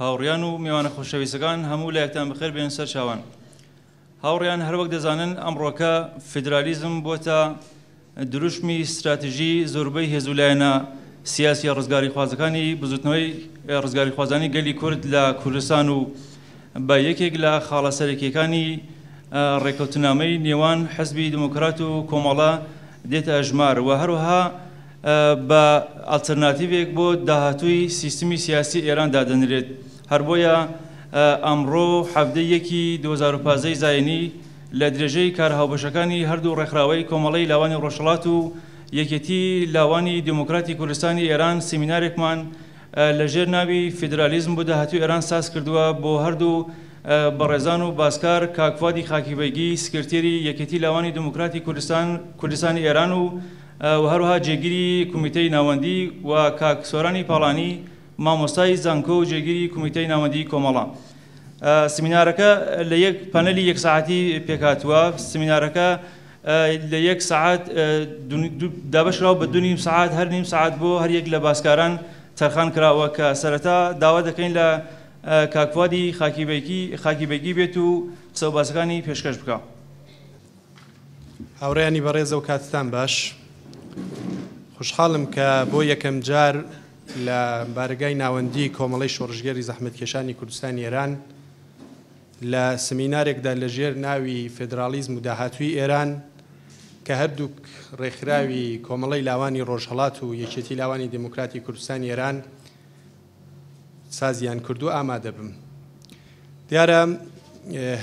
هاوڕیان و میوانە خۆشەویستەکان هەموو لایەکتان بەخێر بێن سەر چاوان. هاوڕیان هەر وەک دەزانن ئەمڕۆکە فیدرالیزم بۆتە دروشمی استراتیژی زۆربەی هێزولایەنە سیاسی ڕزگاری خوازەکانی بزوتنەوەی ڕزگاری خوازانی گەلی کورد لە کوردستان و بە یەکێک لە خاڵە سەرەکیەکانی ڕێکەوتنامەی نێوان حزبی دموکرات و کۆمەڵە دێتە ئەژمار و هەروەها بە ئالتەرناتیڤێک بۆ داهاتووی سیستمی سیاسی ئێران دادەنرێت. هەر بۆیە ئەمڕۆ هەفتەی 2015 زاینی لە درێژەی کارهاوبەشەکانی هەردوو ڕێکخراوەی کۆمەڵەی لاوانی ڕۆژهەڵات و یەکێتی لاوانی دموکراتی کوردستانی ئێران سیمینارێکمان لەژێر ناوی فیدرالیزم بۆ داهاتووی ئێران ساز کردووە بۆ هەردوو بەڕێزان و باسکار کاک فادی خاکیبەیگی سکرتێری یەکێتی لاوانی دموکراتی کوردستانی ئێران و هەروەها جێگیری کۆمیتەی ناوەندی و کاک سۆرانی پاڵانی مامۆستای زانکۆ و جێگیری کۆمیتەی ناوەندی کۆمەڵە. سیمینارەکە لە یەک پانەلی یەک ساعەتی پێکهاتووە. سیمینارەکە لە یەک ساعەت دابەشراوە بە 2.5 ساعات هەر نیم ساعات بۆ هەر یەک لە باسکاران تەرخان کراوە کە سەرەتا داوا دەکەین لە کاک فادی خاکیبەیگی بێت و قسە و باسەکانی پێشکەش بکە. هاوڕێیانی بەڕێزە و کاتتان باش. خوشحاڵم کە بۆ یەکەم جار لە بارگای ناوەندی کۆمەڵەی شۆڕژگەری زەحمەتکێشانی کوردستانی ئێران لە سمینارێکدا لەژێر ناوی فیدرالیزم و داهاتووی ئێران کە هەردووک ڕێکخراوی کۆمەڵەی لاوانی ڕۆژهەڵات و یەکێتی لاوانی دموکراتی کوردستانی ئێران سازیان کردو ئامادە بم. دیارە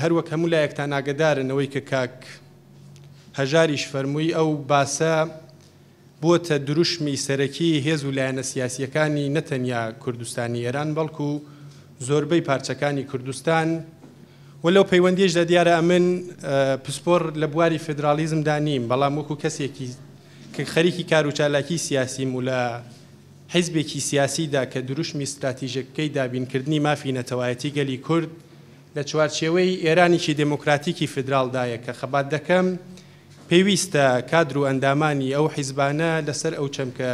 هەروەک هەموو لایەکتان ئاگدارنەوەی کە کاک هەژاریش فەرمووی ئەو باسە بۆتە دروشمی سەرەکی هێز و لایەنە سیاسیەکانی نەتەنیا کوردستانی ئێران بەڵکو زۆربەی پارچەکانی کوردستان و لەو پەیوەندیشدا دیارە ئەمن پسپۆر لە بواری فیدرالیزمدا نیم، بەڵام وەکو کەسێکی کە خەریکی کار و چالاکی سیاسیم و لە حیزبێکی سیاسیدا کە دروشمی استراتیژیەکەی دابینکردنی مافی نەتەوایەتی گەلی کورد لە چوارچێوەی ئێرانێکی دموکراتیکی فیدراڵدایە کە خەبات دەکەم پێویستە کادر و ئەندامانی ئەو حیزبانە لەسەر ئەو چەمکە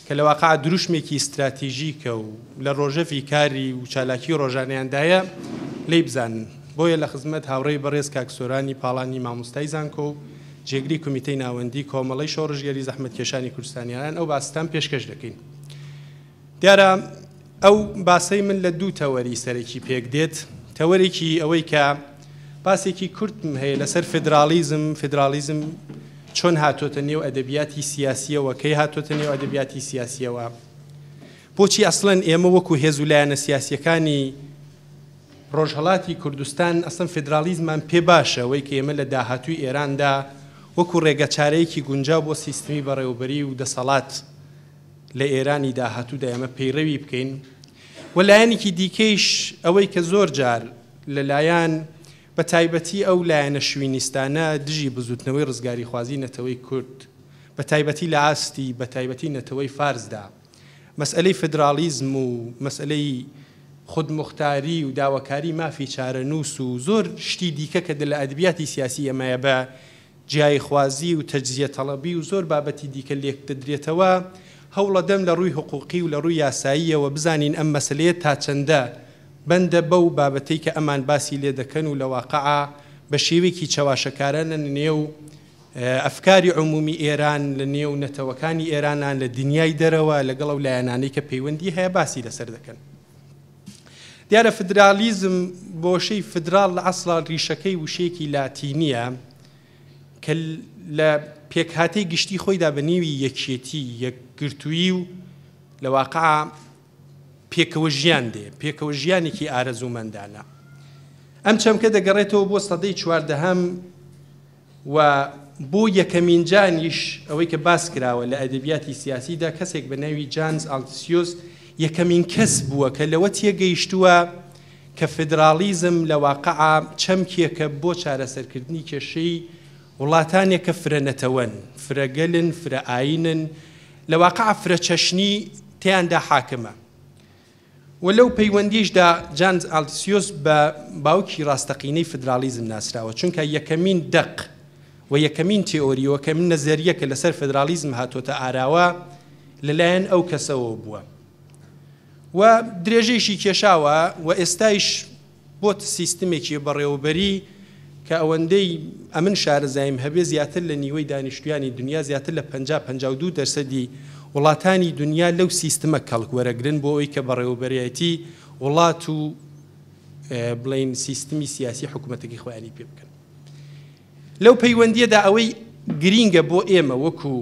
کە لە واقع دروشمێکی استراتیژیکە و لە ڕۆژەفی کاری و چالاکی ڕۆژانەیاندایە لی بزانن. بۆیە لە خزمەت هاوڕێی بەڕێز کاک سۆرانی پاڵانی مامۆستای زانکۆ و جێگری کۆمیتەی ناوەندی کۆمەڵەی شۆڕژگەری زەحمەتکێشانی کوردستانیان ئەو باستان پێشکەش دەکەین. دیارە ئەو باسەی من لە دوو تەوەری سەرەکی پێک دێت. تەوەرێکی ئەوەی کە باسێکی کورتم هەیە لەسەر فیدرالیزم چۆن هاتۆتە نێو ئەدەبیاتی سیاسیەوە، کەی هاتۆتە نێو ئەدەبیاتی سیاسیەوە، بۆچی ئەسڵەن ئێمە وەکو هێز و لایەنە سیاسیەکانی ڕۆژهەڵاتی کوردستان ئەسڵەن فیدرالیزمان پێ باشە ئەوەی کە ئێمە لە داهاتووی ئێراندا وەکو ڕێگە چارەیەکی گونجاو بۆ سیستمی بەڕێوەبەری و دەسەڵات لە ئێرانی داهاتوودا ئێمە پەیڕەوی بکەین. و لایەنێکی دیکەیش ئەوەی کە زۆر جار لەلایەن بە تایبەتی ئەو لایەنە شوینیستانە دژی بزوتنەوەی ڕزگاری خوازی نەتەوەی کورد بە تایبەتی لە ئاستی بە تایبەتی نەتەوەی فارسدا مەسئلەی فیدرالیزم و مەسئلەی خودمختاری و داواکاری مافی چارەنووس و زۆر شتی دیکە کە لە ئەدەبیاتی سیاسی ئەمەیە بە جیای خوازی و تەجزیە تەڵەبی و زۆر بابەتی دیکە لێک دەدرێتەوە. هەوڵە دەم لە ڕووی حقوقی و لە ڕووی یاساییەوە بزانین ئەم مەسئلەیە تا چەندە بەندە بەو بابەتەی کە ئەمان باسی لێ دەکەن و لە واقعا بە شێوێکی چاواشەکارانە نێو ئەفکاری عمومی ئێران لە نێو نەتەوەکانی ئێرانان لە دنیای دەرەوە لەگەڵ ئەو لایەنانەی کە پەیوەندی هەیە باسی لەسەر دەکەن. دیارە فیدرالیزم بۆشەی فیدراڵ لە ئەسڵا ڕیشەکەی وشەیەکی لاتینیە کە لە پێکهاتەی گشتی خۆیدا بە نێوی یەکێتی یەکگرتووی و لە واقعا پێکەوە ژیان دێ، پێکەوە ژیانێکی ئارەزوومەندانە. ئەم چەمکە دەگەڕێتەوە بۆ سەدەی 14هەم و بۆ یەکەمین جانیش ئەوەی کە باس کراوە لە ئەدەبیاتی سیاسیدا کەسێک بە ناوی جانز ئالتسیۆس یەکەمین کەس بووە کە لەوە تێگەیشتووە کە فیدرالیزم لە واقعا چەمکێکە بۆ چارەسەرکردنی کێشەی وڵاتانێکە فرە نەتەوەن، فرە گەلن، فرە ئاینن، لە واقعا فرە چەشنی تیاندا حاکمە. و لەو پەیوەندیشدا جانز ئالتسیۆس بە باوکی ڕاستەقینەی فیدرالیزم ناسراوە، چونکە یەکەمین دەق و یەکەمین تئۆری و یەکەمین نەزەریە کە لەسەر فیدرالیزم هاتۆتە ئاراوە لەلایەن ئەو کەسەوە بووە. و درێژەیەشی کێشاوە و ئێستایش بۆ سیستمێکی بەڕێوەبەری کە ئەوەندەی ئەمن شارەزایم هەبێ زیاتر لە نیوەی دانیشتویانی دنیا زیاتر لە 50-52% وڵاتانی دنیا لەو سیستمە کەڵک وەرەگرن بۆ ئەوەی کە بەڕێوەبەریەتی وڵات و بڵین سیستمی سیاسی حکوومەتێکی خۆیانی پێ بکەن. لەو پەیوەندیەدا ئەوەی گرینگە بۆ ئێمە وەکو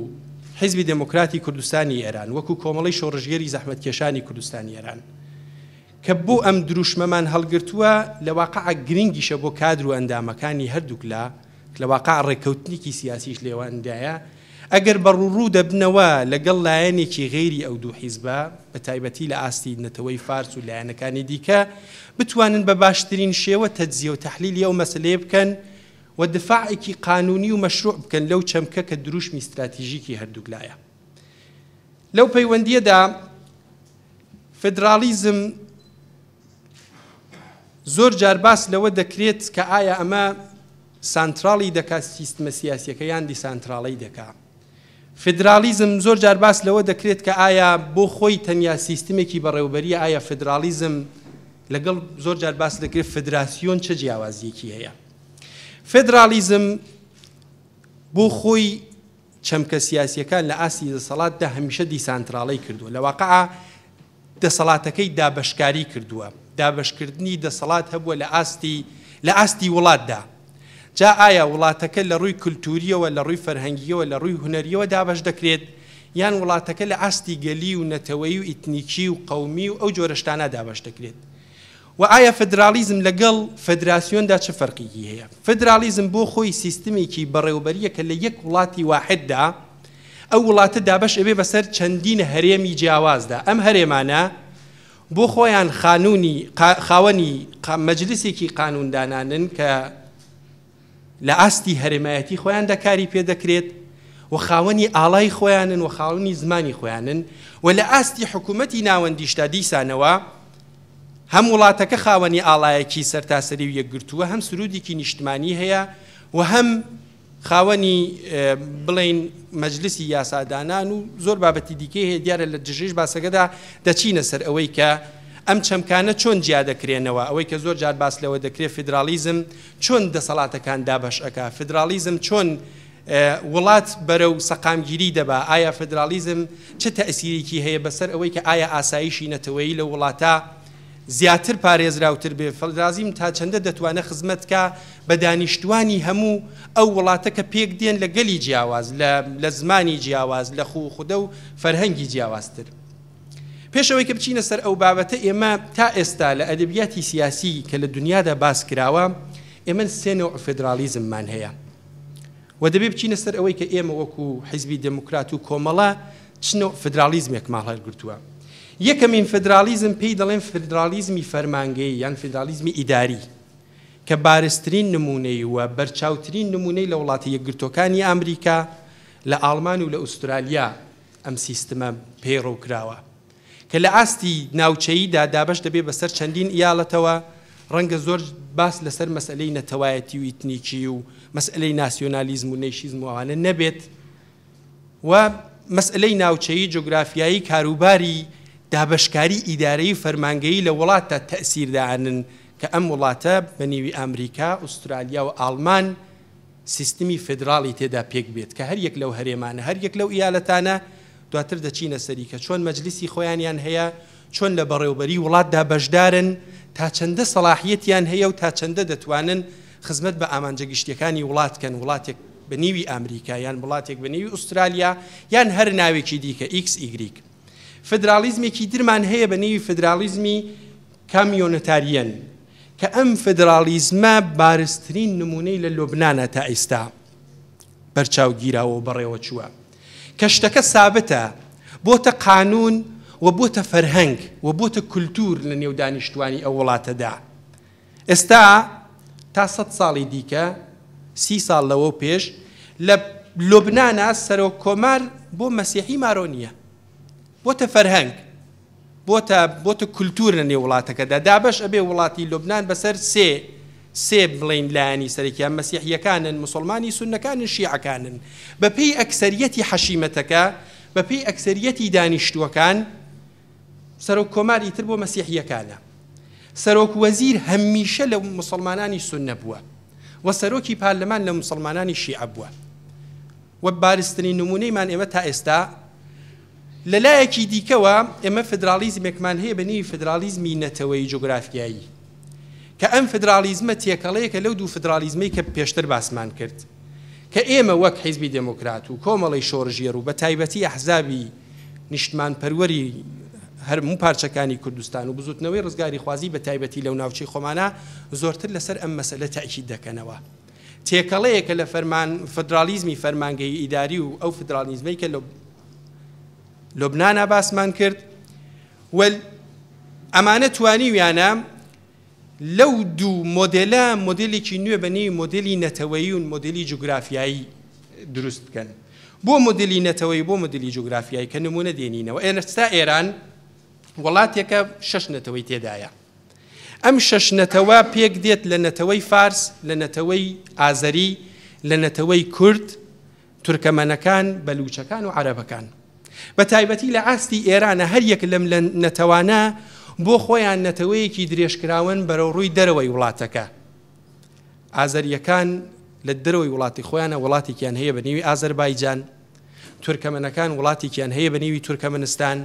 حیزبی دموکراتی کوردستانی ئێران وەکو کۆمەڵی شۆڕژگەری زەحمەتکێشانی کوردستانی ئێران کە بۆ ئەم دروشمەمان هەڵگرتووە لە واقع گرنگیشە بۆ کادر و ئەندامەکانی هەردووک لە واقع ڕێکەوتنێکی سیاسیش لێوەندایە ئەگەر بەڕووڕوو دەبنەوە لەگەڵ لایەنێکی غێری ئەو دوو حیزبە بە تایبەتی لە ئاستی نەتەوەی فارس و لایەنەکانی دیکە بتوانن بە باشترین شێوە تەجزیە و تەحلیلی ئەو مەسلەیە بکەن و دفاعێکی قانونی و مەشروع بکەن لەو چەمکە کە دروشمی استراتیژیکی هەردووک لایە. لەو پەیوەندیەدا فێدرالیزم زۆر جار باس لەوە دەکرێت کە ئایا ئەمە سانتراڵی دەکات سیستمە سیاسیەکە یان دیسانتراڵی دەکات. فێدرالیزم زۆر جار باس لەوە دەکرێت کە ئایا بۆ خۆی تەنیا سیستمێکی بەڕێوەبەریە ئایا فێدرالیزم لەگەڵ زۆر جار باس دەکرێت فێدراسیۆن چه جیاوازیەکی هەیە. فێدرالیزم بۆ خۆی چەمکە سیاسیەکان لە ئاستی دەسەڵاتدا هەمیشە دیسانتراڵی کردووە لە واقع دەسەڵاتەکەی دابەشکاری کردووە دابەشکردنی دەسەڵات هەبووە لە ئاستی وڵاتدا. جا ئایا وڵاتەکە لە ڕووی کولتوریەوە لە ڕووی فەرهەنگیەوە لە ڕووی هونەریەوە دابەش دەکرێت یان وڵاتەکە لە ئاستی گەلی و نەتەوەیی و ئیتنیکی و قەومی و ئەو جۆرە شتانە دابەش دەکرێت. و ئایا فێدرالیزم لەگەڵ فێدراسیۆندا چه فەرقێکی هەیە؟ فێدرالیزم بۆ خۆی سیستمێکی بەڕێوەبەریە کە لە یەک وڵاتی واحددا ئەو وڵاتە دابەش ئەبێ بەسەر چەندین هەرێمی جیاوازدا. ئەم هەرێمانە بۆ خۆیان خاوەنی مەجلیسێکی قانوندانانن کە لە ئاستی هەرێمایەتی خۆیان دەکاری پێ دەکرێت و خاوەنی ئاڵای خۆیانن و خاوەنی زمانی خۆیانن و لە ئاستی حکوومەتی ناوەندیشتا دیسانەوە هەم وڵاتەکە خاوەنی ئاڵایەکی سەرتاسەری و یەکگرتووە هەم سرودێکی نیشتمانی هەیە و هەم خاوەنی بڵین مەجلیسی یاسادانان و زۆر بابەتی دیکەی هەیە. دیارە لە دژێژ باسەکەدا دەچینە سەر ئەوەی کە ئەم چەمکانە چۆن جیا دەکرێنەوە ئەوەی کە زۆر جار باس لەوە دەکرێت فێدرالیزم چۆن دەسەڵاتەکان دابەش ئەکا فێدرالیزم چۆن وڵات بەرەو سەقامگیری دەبا ئایا فێدرالیزم چه تەئسیرێکی هەیە بەسەر ئەوەی کە ئایا ئاسایشی نەتەوەیی لە وڵاتە زیاتر پارێزراوتر بێ. فێدرالیزم تا چەندە دەتوانێت خزمەتکە بە دانیشتوانی هەموو ئەو وڵاتە کە پێک دێن لە گەلی جیاواز لە زمانی جیاواز لە خودە و فەرهەنگی جیاوازتر. پێشەوەی کە بچینە سەر ئەو بابەتە ئێمە تا ئێستا لە ئەدەبیاتی سیاسی کە لە دنیادا باس کراوە ئێمە سێ نوع فێدرالیزممان هەیە و دەبێ بچینە سەر ئەوەی کە ئێمە وەکو حیزبی دموکرات و کۆمەڵە چ نوع فێدرالیزمێکمان هەڵگرتووە. یەکەمین فێدرالیزم پێی دەڵێن فێدرالیزمی فەرمانگەیی یان فێدرالیزمی ئیداری کە بارزترین نمونەی وە بەرچاوترین نمونەی لە وڵاتی یەکگرتوەکانی ئەمریکا لە ئاڵمان و لە ئوسترالیا ئەم سیستمە پێڕۆکراوە کە لە ئاستی ناوچەییدا دابەش دەبێت بەسەر چەندین ئیاڵەتەوە ڕەنگە زۆر باس لەسەر مەسئلەی نەتەوایەتی و ئیتنیکی و مەسئلەی ناسیۆنالیزم و نەیشیزم وانە نەبێت و مەسئلەی ناوچەیی جۆگرافیایی کاروباری دابەشکاری ئیدارەی فەرمانگەیی لە وڵاتە تەئسیردانن کە ئەم وڵاتە بە نێوی ئەمریکا ئوسترالیا و ئاڵمان سیستمی فێدراڵی تێدا پێک بێت کە هەر یەک لەو هەرێمانە هەر یەک لەو ئیالەتانە دواتر دەچینە سەری کە چۆن مەجلیسی خۆیانیان هەیە چۆن لە بەڕێوەبەری وڵاتدا بەشدارن تا چەندە سەلاحیەتیان هەیە و تا چەندە دەتوانن خزمەت بە ئامانجەگشتیەکانی وڵاتکەن وڵاتێک بە نێوی ئەمریکا یان وڵاتێک بە نێوی ئوسترالیا یان هەر ناوێکی دیکە ئیکس ئیگریک. فێدرالیزمێکی درمان هەیە بە نێوی فێدرالیزمی کامیۆنەتاریەن کە ئەم فێدرالیزمە بارزترین نمونەی لە لۆبنانە تا ئێستا بەرچاوگیراوە و بەڕێوە چووە کە شتەکە سابتە بۆتە قانون و بۆتە فەرهەنگ و بۆتە کولتور لە نێو دانیشتوانی ئەو وڵاتەدا. ئێستا تا 100 ساڵی دیکە 30 ساڵ لەوە پێش لە لۆبنانە سەرۆک کۆمار بۆ مەسیحی مارۆ نییە بۆتە فەرهەنگ بۆتە کولتور لە نێو وڵاتەکەدا دابەش ئەبێ وڵاتی لۆبنان بەسەر سێ بڵین لایەنی سەرەکیان مەسیحیەکانن موسڵمانی سوننەکانن شیعەکانن بەپێی ئەکسەریەتی حەشیمەتەکە بەپێی ئەکسەریەتی دانیشتووەکان سەرۆک کۆماری تر بۆ مەسیحیەکانە، سەرۆک وەزیر هەمیشە لە مسلمانانی سونە بووە و سەرۆکی پارلەمان لە مسلمانانی شیعە بووە و بارزترین نمونەیمان ئێمە تا ئێستا لەلایەکی دیکەوە ئێمە فدرالیزمێکمان هەیە بە نێوی فدرالیزمی نەتەوەی جۆگرافیایی کە ئەم فدرالیزمە تێکەڵەیەکە لەو دوو فدرالیزمەی کە پێشتر باسمان کرد کە ئێمە وەک حیزبی دموکرات و کۆمەڵی شۆڕژێر و بە تایبەتی ئەحزابی نیشتمان پەروەری هەرموو پارچەکانی کوردستان و بزوتنەوەی ڕزگاری خوازی بە تایبەتی لەو ناوچەی خۆمانە زۆرتر لەسەر ئەم مەسەلە تاکید دەکەنەوە. تێکەڵەیەکە لە فدرالیزمی فەرمانگەی ئیداری و ئەو فدرالیزمەی کە لۆبنانە باسمان کرد و ئەمانە توانیویانە لەو دوو مۆدێلە مۆدێلێکی نوێ بە نێوی مۆدێلی نەتەوەیی و مۆدێلی جوگرافیایی دروست بکەن. بۆ مۆدێلی نەتەوەی بۆ مۆدێلی جوگرافیایی کە نمونە دێنینەوە. ئێستا ئێران وڵاتێکە 6 نەتەوەی تێدایە. ئەم 6 نەتەوە پێک دێت لە نەتەوەی فارس، لە نەتەوەی ئازەری، لە نەتەوەی کورد، تورکەمەنەکان، بەلوچەکان و عەرەبەکان. بە تایبەتی لە ئاستی ئێرانە هەر یەک لەم نەتەوانە بۆ خۆیان نەتەوەیەکی درێژکراون بەرەو ڕووی دەرەوەی وڵاتەکە. ئازەریەکان لە دەرەوەی وڵاتی خۆیانە وڵاتێکیان هەیە بە نێوی ئازەربایجان، تورکەمەنەکان وڵاتێکیان هەیە بە نێوی تورکەمەنستان،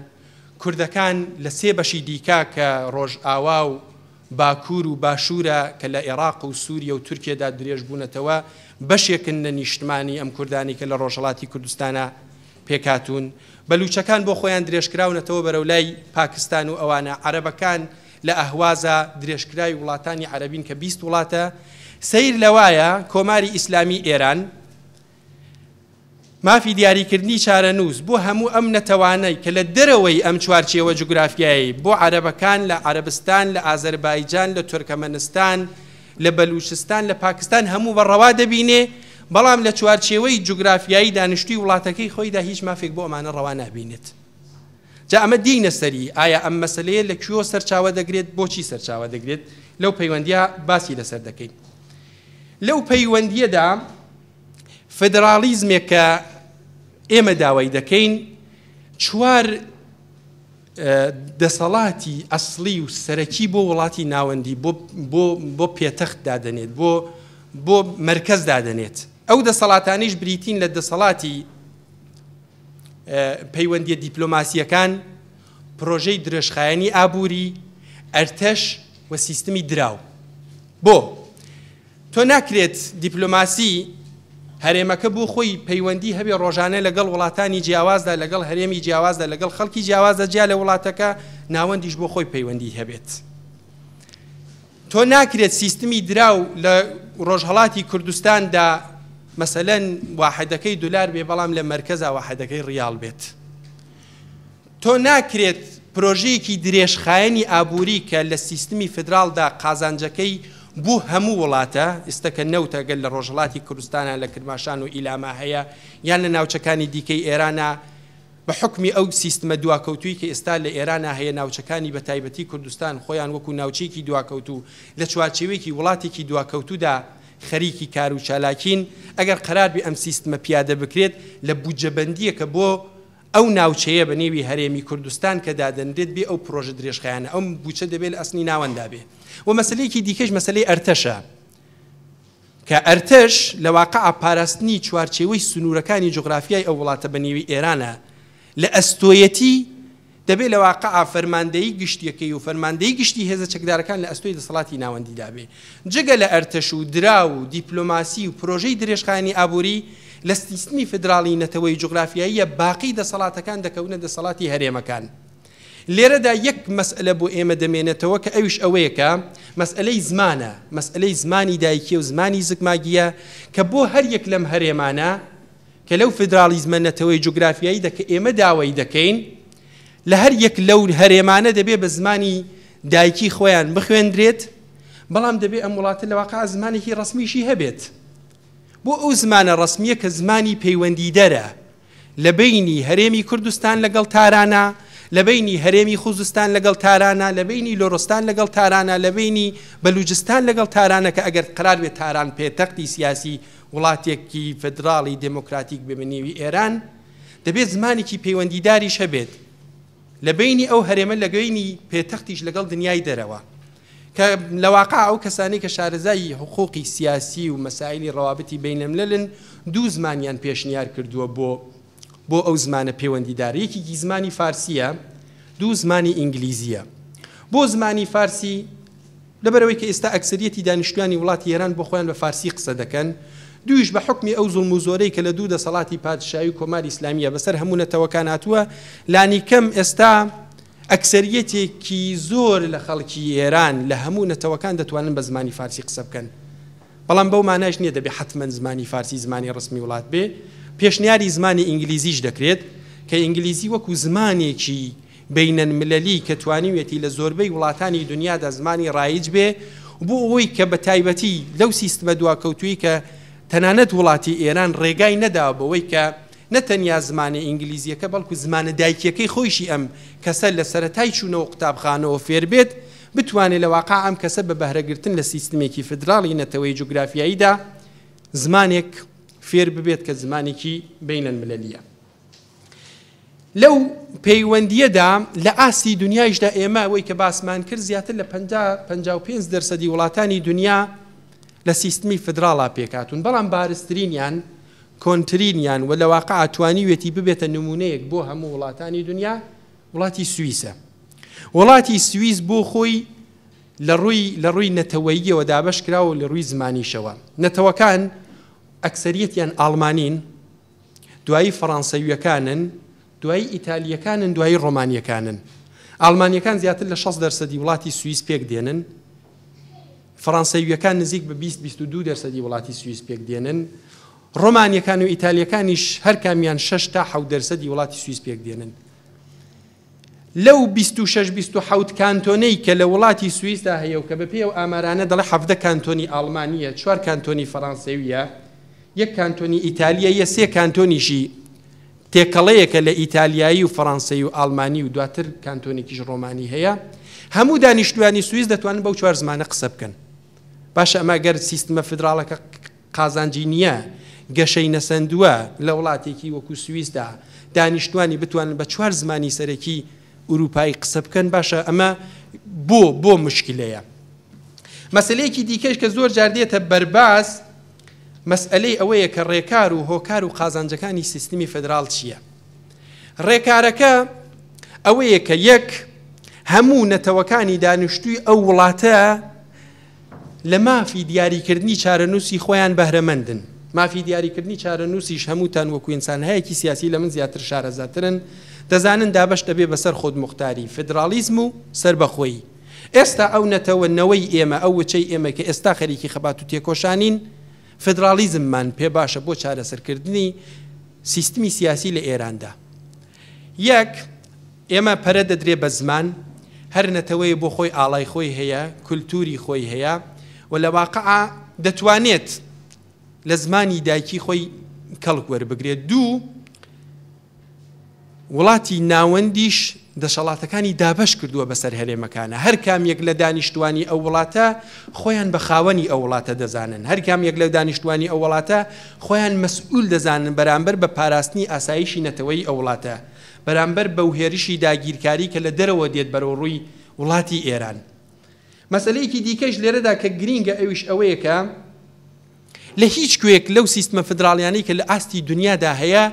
کوردەکان لە 3 بەشی دیکا کە ڕۆژئاوا و باکوور و باشوورە کە لە عێراق و سووریا و تورکیادا درێژ بوونەتەوە بەشێکن لە نیشتمانی ئەم کوردانی کە لە ڕۆژهەڵاتی کوردستانە پێکاتون. بەلوچەکان بۆ خۆیان درێژکراونەتەوە بەرەو لای پاکستان و ئەوانە. عەرەبەکان لە ئەهوازە درێژکراوی وڵاتانی عەرەبین کە 20 وڵاتە. سیر لەوایە کۆماری ئیسلامی ئێران مافی دیاریکردنی چارەنووس بۆ هەموو ئەم نەتەوانەی کە لە دەرەوەی ئەم چوارچێوە جوگرافیایی بۆ عەرەبەکان لە عەرەبستان، لە ئازەربایجان، لە تورکەمەنستان، لە بەلوچستان، لە پاکستان هەموو بەڕەوا دەبینێ، بەڵام لە چوارچێوەی جوگرافیایی دانیشتوی وڵاتەکەی خۆیدا هیچ مافێک بۆ ئەمانە ڕەوا نابینێت. جا ئەمە دینە سەری ئایا ئەم مەسەلەیە لە کوێ سەرچاوە دەگرێت، بۆچی سەرچاوە دەگرێت؟ لەو پەیوەندیە باسی لەسەر دەکەین. لەو پەیوەندیەدا فدرالیزمێک کە ئێمە داوای دەکەین 4 دەسەڵاتی ئەسڵی و سەرەکی بۆ وڵاتی ناوەندی بۆ پێتەخت دادەنێت، بۆ مەرکەز دادەنێت. ئەو دەسەڵاتانیش بریتین لە دەسەڵاتی پەیوەندیە دیپلۆماسیەکان، پرۆژەی درێژخایەنی ئابووری، ئەرتەش و سیستمی دراو. بۆ تۆ ناکرێت دیپلۆماسی هەرێمەکە بۆ خۆی پەیوەندی هەبێ ڕۆژانە لەگەڵ وڵاتانی جیاوازدا، لەگەڵ هەرێمی جیاوازدا، لەگەڵ خەڵکی جیاوازدا جیا لە وڵاتەکە ناوەندیش بۆ خۆی پەیوەندی هەبێت. تۆ ناکرێت سیستمی دراو لە ڕۆژهەڵاتی کوردستاندا مەسەلەن واحدەکەی دولار بێ بەڵام لە مەرکەزا واحدەکەی ڕیال بێت. تۆ ناکرێت پرۆژەیەکی درێژخایەنی ئابووری کە لە سیستمی فدرالدا قازانجەکەی بۆ هەموو وڵاتە ئێستاکە نەوتە گەل لە ڕۆژهەڵاتی کوردستانە لە کرماشان و ئیلاما هەیە یان لە ناوچەکانی دیکەی ئێرانە بە حکمی ئەو سیستمە دواکەوتووی کە ئێستا لە ئێرانە هەیە ناوچەکانی بە تایبەتی کوردستان خۆیان وەکو ناوچەیەکی دواکەوتوو لە چوارچێوەیەکی وڵاتێکی دواکەوتوودا خەریکی کار و چالاکین. ئەگەر قەرار بێ ئەم سیستمە پیادە بکرێت لە بودجەبەندیەکە بۆ ئەو ناوچەیە بە نێوی هەرێمی کوردستان کە دادەنرێت بێ ئەو پرۆژە درێژخایانە ئەم بودجە دەبێت لە ئەسنی ناوەندا بێ. و مەسلەیەکی دیکەش مەسلەی ئەرتەشە کە ئەرتەش لە واقعە پاراستنی چوارچێوەی سنوورەکانی جوغرافیای ئەو وڵاتە بە نێوی ئێرانە لە ئەستۆیەتی دەبێت لە واقعە فەرماندەیی گشتیەکەی و فەرماندەیی گشتی هێزە چەکدارەکان لە ئەستۆی دەسەڵاتی ناوەندیدا بێ. جگە لە ئەرتەش و دراو و دیپلۆماسی و پرۆژەی درێژخایەنی ئابووری لە سیستمی فدرالی نەتەوەی جوغرافیاییە باقی دەسەڵاتەکان دەکەونە دەسەڵاتی هەرێمەکان. لێرەدا یەک مەسئلە بۆ ئێمە دەمێنێتەوە کە ئەویش ئەوەیە کە مەسئلەی زمانە، مەسئلەی زمانی دایکی و زمانی زگماگیە کە بۆ هەر یەک لەم هەرێمانە کە لەو فدرالیزمە نەتەوەی جوگرافیایی دەکە ئێمە داوای دەکەین لە هەر یەک لەو هەرێمانە دەبێ بە زمانی دایکی خۆیان بخوێندرێت، بەڵام دەبێ ئەم وڵاتە لە واقع زمانێکی ڕسمیشی هەبێت. بۆ ئەو زمانە ڕسمیە کە زمانی پەیوەندیدەرە لە بینی هەرێمی کوردستان لەگەڵ تارانە، لە بینی هەرێمی خوزستان لەگەڵ تارانە، لە بینی لۆڕستان لەگەڵ تارانە، لە بینی بەلوجستان لەگەڵ تارانە کە ئەگەر قرار بێت تاران پێتەختی سیاسی وڵاتێکی فدراڵی دموکراتیک بێ بە نێوی ئێران دەبێت زمانێکی پەیوەندیداریش هەبێت. لە بینی ئەو هەرێمە لە گوێنی پێتەختیش لەگەڵ دنیای دەرەوە کە لە واقع ئەو کەسانی کە شارەزای حقوقی سیاسی و مەسائلی ڕەوابەتی بینەملەلن دوو زمانیان پێشنیار کردووە بۆ ئەو زمانە پەیوەندیدار یەکێکی زمانی فارسیە دوو زمانی ئینگلیزیە بۆ زمانی فارسی لەبەرەوەی کە ئێستا ئەکسەریەتی دانیشتوانی وڵاتی ئێران بۆ خۆیان بە فارسی قسە دەکەن دویش بە حکمی ئەو زوڵم و زۆرەی کە لە دوو دەسەڵاتی پادشایی و کۆماری ئیسلامیە بەسەر هەموو نەتەوەکان هاتووە لانی کەم ئێستا ئەکسەریەتێکی زۆر لە خەڵکی ئێران لە هەموو نەتەوەکان دەتوانن بە زمانی فارسی قسە بکەن بەڵام بەو ماناش نییە دەبێ حتمەن زمانی فارسی زمانی ڕسمی وڵات بێ پێشنیاری زمانی ئینگلیزیش دەکرێت کە ئینگلیزی وەکو زمانێکی بینەلملەلی کە توانیوێتی لە زۆربەی وڵاتانی دنیادا زمانی ڕایج بێ بۆ ئەوەی کە بە تایبەتی لەو سیستمە دواکەوتووی کە تەنانەت وڵاتی ئێران ڕێگای نەدا بەوەی کە نەتەنیا زمانی ئینگلیزیەکە بەڵکو زمانە دایکیەکەی خۆیشی ئەم کەسە لە سەرەتای چوونەوە قوتابخانەوە فێر بێت بتوانێت لە واقع ئەم کەسە بە بەهرەگرتن لە سیستمێکی فدراڵی نەتەوەی جوگرافیاییدا زمانێک فێر ببێت کە زمانێکی بینەلملەلیە لەو پەیوەندیەدا لە ئاسی دنیایشدا ئێمە ئەوەی کە باسمان کرد زیاتر لە 55% وڵاتانی دنیا لە سیستمی فدراڵا پێکاتون بەڵام بارزترینیان کۆنترینیان و لە واقع توانیوێتی ببێتە نمونەیەک بۆ هەموو وڵاتانی دنیا وڵاتی سویسە وڵاتی سویس بۆ خۆی لە ڕووی نەتەوەییەوە دابەش کراوە لە ڕووی زمانیشەوە نەتەوەکان ئەکسەریەتیان ئاڵمانین دوایی فەڕەنسەویەکانن دوایی ئیتالیەکانن دوایی ڕۆمانیەکانن ئاڵمانیەکان زیاتر لە 60% وڵاتی سویس پێک دێنن فەڕەنسەویەکان نزیک بە 20-22% وڵاتی سویس پێک دێنن ڕۆمانیەکان و ئیتالیەکانیش هەر کامیان 6 تا 7% وڵاتی سویس پێک دێنن لەو 26-27 کانتۆنەی کە لە وڵاتی سویسدا هەیە و کە بە پێ و ئامارانە دەڵێ 7 کانتۆنی ئاڵمانیە 4 کانتۆنی فەڕەنسەویە 1 کانتۆنی ئیتالیە 3 کانتۆنیشی تێکەڵەیەکە لە ئیتالیایی و فەڕەنسەی و ئاڵمانی و دواتر کانتۆنێکیش ڕۆمانی هەیە هەموو دانیشتوانی سویس دەتوانن بەو 4 زمانە قسە بکەن باشە ئەمە گەر سیستمە فدراڵەکە قازانجی نییە گەشەی نەسەندووە لە وڵاتێکی وەکو سویسدا دانیشتوانی بتوانن بە 4 زمانی سەرەکی ئوروپایی قسە بکەن باشە ئەمە بۆ مشکلەیە مەسەلەیەکی دیکەش کە زۆر جار دێتە بەرباز مەسئلەی ئەوەیە کە ڕێکار و هۆکار و قازانجەکانی سیستمی فدراڵ چییە ڕێکارەکە ئەوەیە کە یەک هەموو نەتەوەکانی دانیشتووی ئەو وڵاتە لە مافی دیاریکردنی چارەنووسی خۆیان بەهرەمەندن مافی دیاریکردنی چارەنووسیش هەمووتان وەکو ئینسانهەیەکی سیاسی لە من زیاتر شارەزاترن دەزانن دابەش دەبێ بەسەر خۆدموختاری فدرالیزم و سربەخۆیی ئێستا ئەو نەتەوەنەوەی ئێمە ئەو وچەی ئێمە کە ئێستا خەریکی خەبات و تێکۆشانین فدرالیزممان پێ باشە بۆ چارەسەرکردنی سیستمی سیاسی لە ئێراندا یەک ئێمە پەرە دەدرێ بە زمان هەر نەتەوەی بۆ خۆی ئاڵای خۆی هەیە کولتوری خۆی هەیە و لە واقع دەتوانێت لە زمانی دایکی خۆی کەڵک وەربگرێت دوو وڵاتی ناوەندیش دەسەڵاتەکانی دابەش کردووە بەسەر هەرێمەکانە هەر کامێک لە دانیشتوانی ئەو وڵاتە خۆیان بە خاوەنی ئەو وڵاتە دەزانن هەر کامێک لە دانیشتوانی ئەو وڵاتە خۆیان مەسئول دەزانن بەرامبەر بە پاراستنی ئاسایشی نەتەوەی ئەو وڵاتە بەرامبەر بەو هێرشی داگیرکاری کە لە دەرەوە دێت بەرەو ڕووی وڵاتی ئێران مەسەلەیەکی دیکەش لێرەدا کە گرینگە ئەویش ئەوەیە کە لە هیچ کوێک لەو سیستمە فدراڵیانەی کە لە ئاستی دنیادا هەیە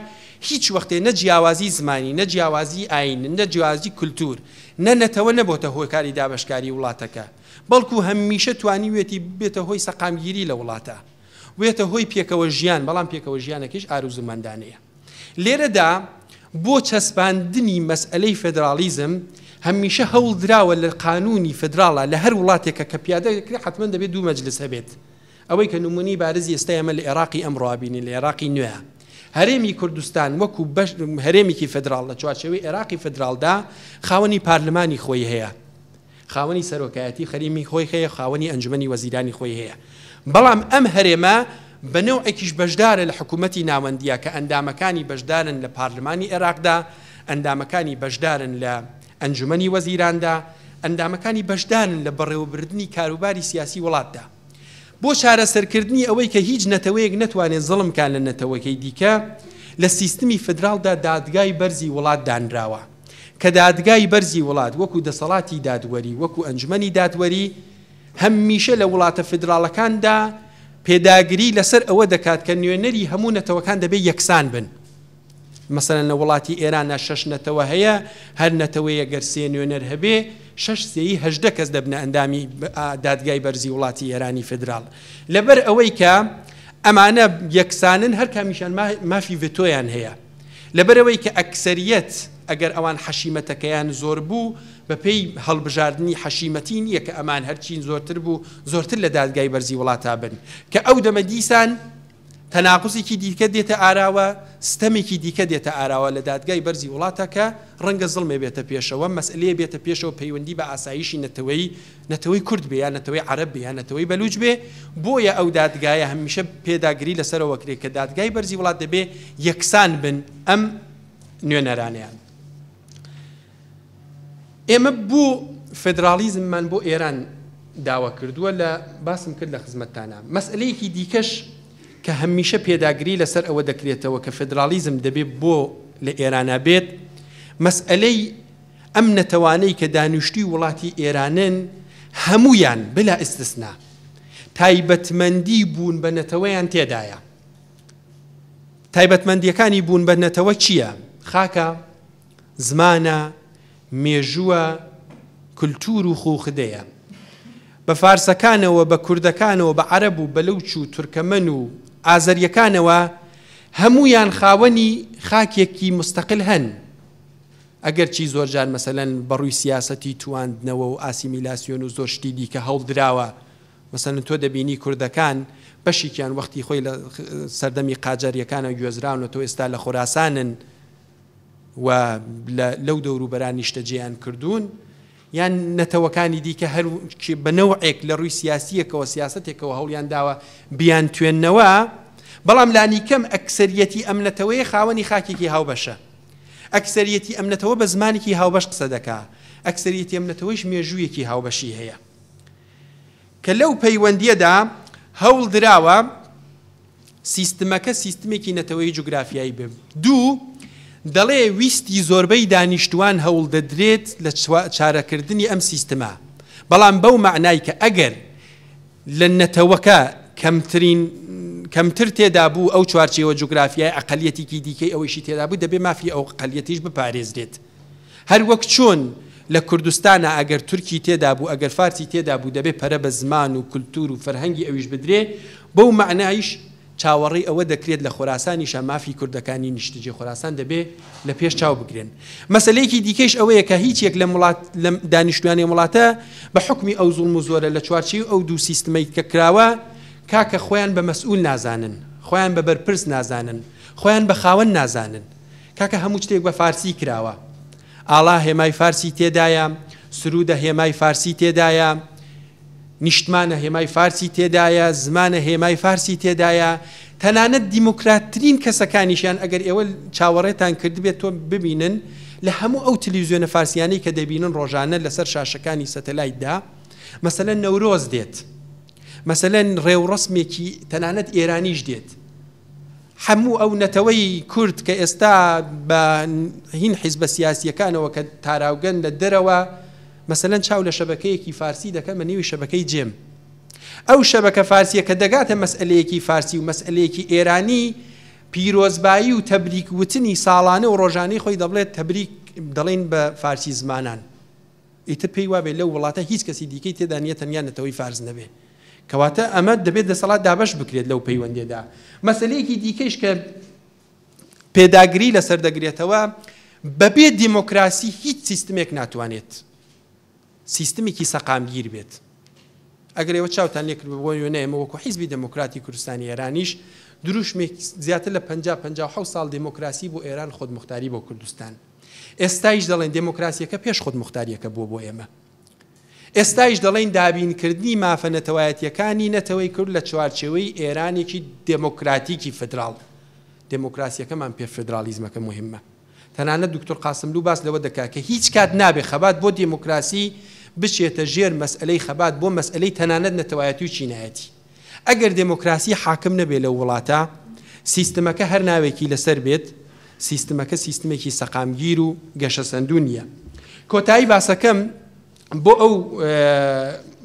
هیچ وەختێ نە جیاوازی زمانی نە جیاوازی ئاین نە جیاوازی کولتور نەتەوە نەبۆتە هۆکاری دابەشکاری وڵاتەکە بەڵکو هەمیشە توانیوێتی بێتە هۆی سەقامگیری لە وڵاتە بێتە هۆی پێکەوە ژیان بەڵام پێکەوە ژیانەکەش ئاروزومەندانەیە لێرەدا بۆ چەسپاندنی مەسئلەی فدرالیزم هەمیشە هەوڵ دراوە لە قانونی فدراڵە لە هەر وڵاتێکە کە پیادە حتمما دەبێت دوو مەجلس هەبێت ئەوەی کە نمونی بارزی ئێستا ئێمە لە عێراقی ئەمڕۆ بینی لە عێراقی نوێ هەرێمی کوردستان وەکو هەرێمێکی فدراڵ لە چوارچێوەی عێراقی فدراڵدا خاوەنی پارلمانی خۆی هەیە خاوەنی سەرۆکایەتی خەریمی خۆی هەیە خاوەنی ئەنجومەنی وەزیرانی خۆی هەیە بەڵام ئەم هەرێمە بەنەوعێکیش بەشدارە لە حکوومەتی ناوەندیە کە ئەندامەکانی بەشدارن لە پارلمانی عێراقدا ئەندامەکانی بەشدارن لە ئەنجومەنی وەزیراندا ئەندامەکانی بەشدارن لە بەڕێوەبردننی کاروباری سیاسی وڵاتدا بۆ چارەسەرکردنی ئەوەی کە هیچ نەتەوەیەک نەتوانێت زڵمکان لە نەتەوەکەی دیکە لە سیستمی فدراڵدا دادگای بەرزی وڵات دانراوە کە دادگای بەرزی وڵات وەکو دەسەڵاتی دادوەری وەکو ئەنجومەنی دادوەری هەمیشە لە وڵاتە فدراڵەکاندا پێداگری لەسەر ئەوە دەکات کە نوێنەری هەموو نەتەوەکان دەبێت یەکسان بن. مەسەڵەن لە وڵاتی ئێرانە 6 نەتەوە هەیە، هەر نەتەوەیە گەر 3 نوێنەر هەبێ 6 سێی 18 کەس دەبنە ئەندامی دادگای بەرزی وڵاتی ئێرانی فدراڵ. لەبەر ئەوەی کە ئەمانە یەکسانن هەر کامیشان مافی ڤتۆیان هەیە، لەبەرەوەی کە ئەکسەریەت ئەگەر ئەوان حەشیمەتەکەیان زۆر بوو بە پێی هەڵبژاردننی حەشیمەتی نییە کە ئەمان هەرچین زۆرتر بوو زۆرتر لە دادگای بەرزی وڵاتە بن، کە ئەو دەمە دیسان تەناقوزێکی دیکە دێتە ئاراوە، ستەمێکی دیکە دێتە ئاراوە لە دادگای بەرزی وڵاتە کە ڕەنگە زڵمێ بێتە پێشەوە، مەسئلەیە بێتە پێشەوە پەیوەندی بە ئاسایشی نەتەوەی کورد بێ یان نەتەوەی عەرەب بێ یان نەتەوەی بەلوچ بێ. بۆیە ئەو دادگایە هەمیشە پێداگری لەسەرەوە کرێت کە دادگای بەرزی وڵات دەبێ یەکسان بن ئەم نوێنەرانیان. ئێمە بوو فدرالیزممان بۆ ئێران داوا کردووە لە باسم کرد لە خزمەتتانە. مەسئلەیەکی دیکەش کە هەمیشە پێداگری لەسەر ئەوە دەکرێتەوە کە فدرالیزم دەبێت بۆ لە ئێرانە بێت، مەسئلەی ئەم نەتەوانەی کە دانیشتوی وڵاتی ئێرانن هەمویان بلا ئستثنا تایبەتمەندی بوون بە نەتەوەیان تێدایە. تایبەتمەندیەکانی بوون بە نەتەوە چییە؟ خاکە، زمانە، مێژووە، کولتور و خوخدەیە. بە فارسەکانەوە، بە کوردەکانەوە، بە عەرەب و بەلەوچ و تورکەمەن و ئازەریەکانەوە هەمویان خاوەنی خاکێکی مستەقل هەن. ئەگەر چی زۆرجار مەسەلەن بەڕووی سیاسەتی تواندنەوە و ئاسیمیلاسیۆن و زۆر شتی دیکە هەڵدراوە. مەسەلەن تۆ دەبینی کوردەکان بەشێکیان وەختی خۆی لە سەردەمی قاجاریەکانە گوێزراونەوە، تۆ ئێستا لە خۆراسانن و لەو دەوروبەران نیشتەجێیان کردوون، یان نەتەوەکانی دیکە هەر بەنەوعێک لە ڕووی سیاسیەکەوە سیاستێکەوە هەوڵیان داوە بیان توێننەوە، بەڵام لانی کەم ئەکسەریەتی ئەم نەتەوەی خاوەنی خاکێکی هاوبەشە. ئەکسەریەتی ئەم نەتەوە بە زمانێکی هاوبەش قسە دەکا، ئەکسەریەتی ئەم نەتەوەیش مێژوویەکی هاوبەشی هەیە کە لەو پەیوەندیەدا هەوڵ دراوە سیستمەکە سیستمێکی نەتەوەی جوگرافیایی بێ. دوو، دەڵێ ویستی زۆربەی دانیشتوان هەوڵ دەدرێت لە چارەکردنی ئەم سیستەمە، بەڵام بەو معنای کە ئەگەر لە نەتەوەکە کەمتر تێدا بوو ئەو چوارچێوە جوگرافیای ئەقەلیەتێکی دیکەی ئەوەیشی تێدا بوو دەبێ مافی ئەو ئەقەلیەتیش بپارێزرێت. هەر وەک چۆن لە کوردستانە ئەگەر تورکی تێدا بوو ئەگەر فارسی تێدا بوو دەبێ پەرە بە زمان و کولتور و فەرهەنگی ئەویش بدرێ، بەو معنایش چاوەڕێی ئەوە دەکرێت لە خۆراسانیشە مافی کوردەکانی نیشتەجێ خۆراسان دەبێ لە پێش چاو بگرێن. مەسەلەیەکی دیکەش ئەوەیە کە هیچ یەک لە دانیشتوانی وڵاتە بە حکمی ئەو زوڵم و زۆرە لە چوارچێوی ئەو دوو سیستمەی کە کراوە کاکە خۆیان بە مەسئول نازانن، خۆیان بە بەرپرس نازانن، خۆیان بە خاوەن نازانن. کاکە هەموو شتێک بە فارسی کراوە، ئاڵا هێمای فارسی تێدایە، سرودە هێمای فارسی تێدایە، نیشتمانە هێمای فارسی تێدایە، زمانە هێمای فارسی تێدایە. تەنانەت دیموکراتترین کەسەکانیشیان ئەگەر ئێوە چاوەڕێتان کرد بێت تۆ ببینن لە هەموو ئەو تەلەڤیزیۆنە فارسیانەی کە دەبینن ڕۆژانە لەسەر شاشەکانی سەتەلایتدا، مەسەلەن نەورۆز دێت، مەسەلەن ڕێوڕەسمێکی تەنانەت ئێرانیش دێت. هەموو ئەو نەتەوەی کورد کە ئێستا بە هین حیزبە سیاسیەکانەوە کە تاراوگەن لە دەرەوە مەسەلەن چاو لە شەبەکەیەکی فارسی دەکەن بە نێوی شەبەکەی جێم. ئەو شەبەکە فارسیە کە دەگاتە مەسئلەیەکی فارسی و مەسئلەیەکی ئێرانی، پیرۆزبایی و تەبریک وتنی ساڵانە و ڕۆژانەی خۆی دەبڵێت تەبریک دەڵێن بە فارسی زمانان. ئیتر پێی وابێ لەو وڵاتە هیچ کەسی دیکەی تێدا نیە تەنیا نەتەوەی فارس نەبێ، کەواتە ئەمە دەبێت دەسەڵات دابەش بکرێت لەو پەیوەندێدا. مەسئلەیەکی دیکەش کە پێداگری لەسەر دەگرێتەوە، بەبێ دیموکراسی هیچ سیستمێک ناتوانێت سیستمێکی سەقامگیر بێت. ئەگەر ئێوە چاوتان لێ کرد بۆ وێنەیەمە وەکو حیزبی دموکراتی کوردستانی ئێرانیش دروشمێک زیاتر لە 50-57 ساڵ دموکراسی بۆ ئێران خۆدموختاری بۆ کوردستان. ئێستایش دەڵێن دموکراسیەکە پێش خۆدموختاریەکە بۆ ئێمە. ئێستایش دەڵێن دابینکردنی مافە نەتەوایەتیەکانی نەتەوەی کورد لە چوارچێوەی ئێرانێکی دموکراتیکی فدراڵ. دموکراسیەکەمان پێ فدرالیزمەکە مهمە. تەنانەت دکتۆر قاسملوو باس لەوە دەکات کە هیچ کات نابێ خەبات بۆ دموکراسی بچێتە ژێر مەسئلەی خەبات بۆ مەسئلەی تەنانەت نەتەوایەتی و چینایەتی. ئەگەر دموکراسی حاکم نەبێ لە وڵاتە، سیستمەکە هەر ناوێکی لەسەر بێت، سیستمەکە سیستمێکی سەقامگیر و گەشە سەندوو نییە. کۆتایی باسەکەم بۆ ئەو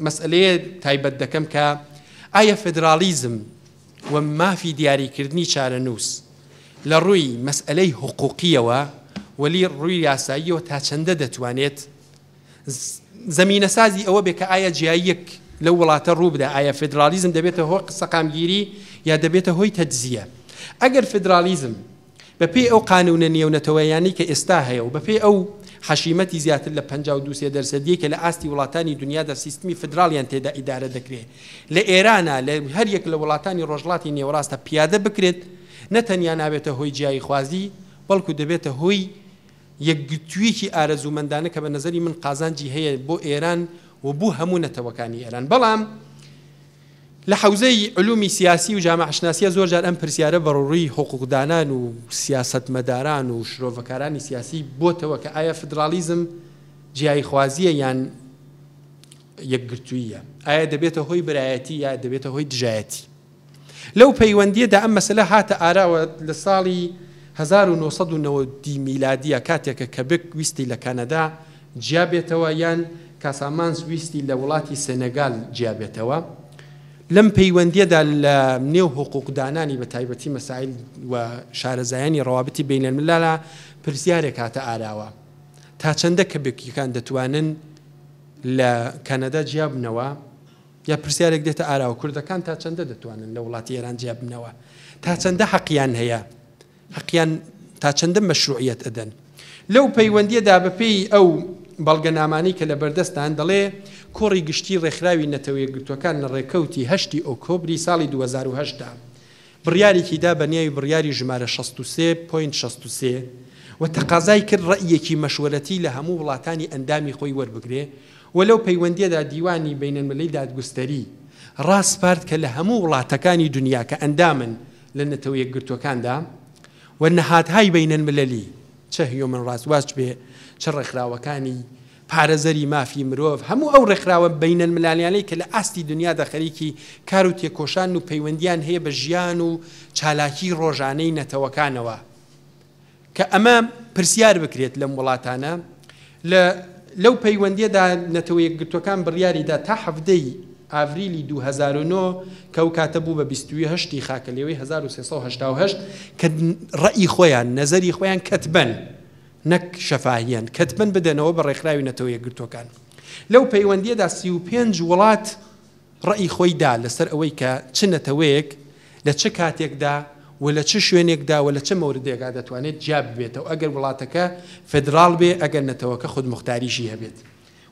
مەسئلەیە تایبەت دەکەم کە ئایا فێدرالیزم و مافی دیاریکردنی چارەنووس لە ڕووی مەسئلەی حقوقیەوە وەلی ڕووی یاساییەوە تا چەندە دەتوانێت زەمینە سازی ئەوە بێ کە ئایا جیاییەک لەو وڵاتە ڕوو بدە، ئایا فێدرالیزم دەبێتە هۆی سەقامگیری یا دەبێتە هۆی تەجزیە. ئەگەر فێدرالیزم بەپێی ئەو قانونە نێونەتەوەیانی کە ئێستا هەیە و بەپێی ئەو حەشیمەتی زیاتر لە 52% کە لە ئاستی وڵاتانی دنیادا سیستمی فدرالیان تێدا ئیدارە دەکرێت، لە ئێرانە لە هەر یەک لە وڵاتانی ڕۆژڵاتی نێوەڕاستە پیادە بکرێت، نەتەنیا نابێتە هۆی جیایی خوازی، بەڵکو دەبێتە هۆی یەکگرتوویەکی ئارەزوومەندانە کە بە نەزەری من قازانجی هەیە بۆ ئێران و بوو هەموو نەتەوەکانی ئێران. بەڵام لە حوزەی علومی سیاسی و جامعەشناسیە زۆر جار ئەم پرسیارە بەڕووڕووی حقوقدانان و سیاسەتمەداران و شرۆڤەکارانی سیاسی بۆتەوە کە ئایا فدرالیزم جیایی خوازیە یان یەکگرتوویە، ئایا دەبێتە هۆی برایەتی یا دەبێتە هۆی دژایەتی. لەو پەیوەندیەدا ئەم مەسەلە هاتە ئاراوە لە ساڵی 1990 میلادیە کاتێکە کەبک ویستی لە کەنەدا جیابێتەوە یان کاسامانس ویستی لە وڵاتی سێنەگال جیابێتەوە. لەم پەیوەندیەدا لە نێو حقوقدانانی بە تایبەتی مەسائل و شارەزایانی ڕەوابەتی بینەلملەلە پرسیارێک هاتە ئاراوە تا چەندە کەبێکیەکان دەتوانن لە کەنەدا جیابنەوە، یا پرسیارێک دێتە ئاراوە کوردەکان تا چەندە دەتوانن لە وڵاتی ئێران جیابنەوە، تا چەندە حەقیان هەیە، حەقیان تا چەندە مەشروعیەت ئەدەن. لەو پەیوەندیەدا بەپێی ئەو بەڵگەنامانەی کە لە بەردەستان دەڵێ کۆڕی گشتی ڕێکخراوی نەتەوە یەکگرتووەکان لە ڕێکەوتی 8 ئۆکتۆبری ساڵی 2010 بڕیارێکیدا بە نێوی بڕیاری ژمارە 63.63 و تەقازای کرد ڕەئیەکی مەشوەرەتی لە هەموو وڵاتانی ئەندامی خۆی وەربگرێ و لەو پەیوەندیەدا دیوانی بینەلمەلەی دادگوستەری ڕاستپارد کە لە هەموو وڵاتەکانی دنیا کە ئەندامن لە نەتەوە یەکگرتووەکاندا و نەهادهای بینەلمەلەلی چه هیومن ڕایتس واچ بێ چه ڕێکخراوەکانی پارێزەری مافی مرۆڤ، هەموو ئەو ڕێکخراوە بینەلمەلالیانەی کە لە ئاستی دنیادا خەریکی کار و تێکۆشان و پەیوەندیان هەیە بە ژیان و چالاکی ڕۆژانەی نەتەوەکانەوە کە ئەمە پرسیار بکرێت لەم وڵاتانە. لەو پەیوەندیەدا نەتەوە یەکگرتووەکان بڕیاریدا تا هەفتەی ئاڤریلی 2009 کە ئەو کاتە بوو بە 28 خاکەلێوەی 1388 کە ڕەئی خۆیان نەزەری خۆیان کەتبەن نەک شەفاهیان کەتبەن بدەنەوە بە ڕێکخراوی نەتەوە یەکگرتووەکان. لەو پەیوەندیەدا 35 وڵات ڕەئی خۆیدا لەسەر ئەوەی کە چ نەتەوەیەک لە چه کاتێکدا و لە چه شوێنێکدا و لە چه مەوردێکدا دەتوانێت جیاب بێتەوە ئەگەر وڵاتەکە فێدراڵ بێ، ئەگەر نەتەوەکە خودمختاریشی هەبێت.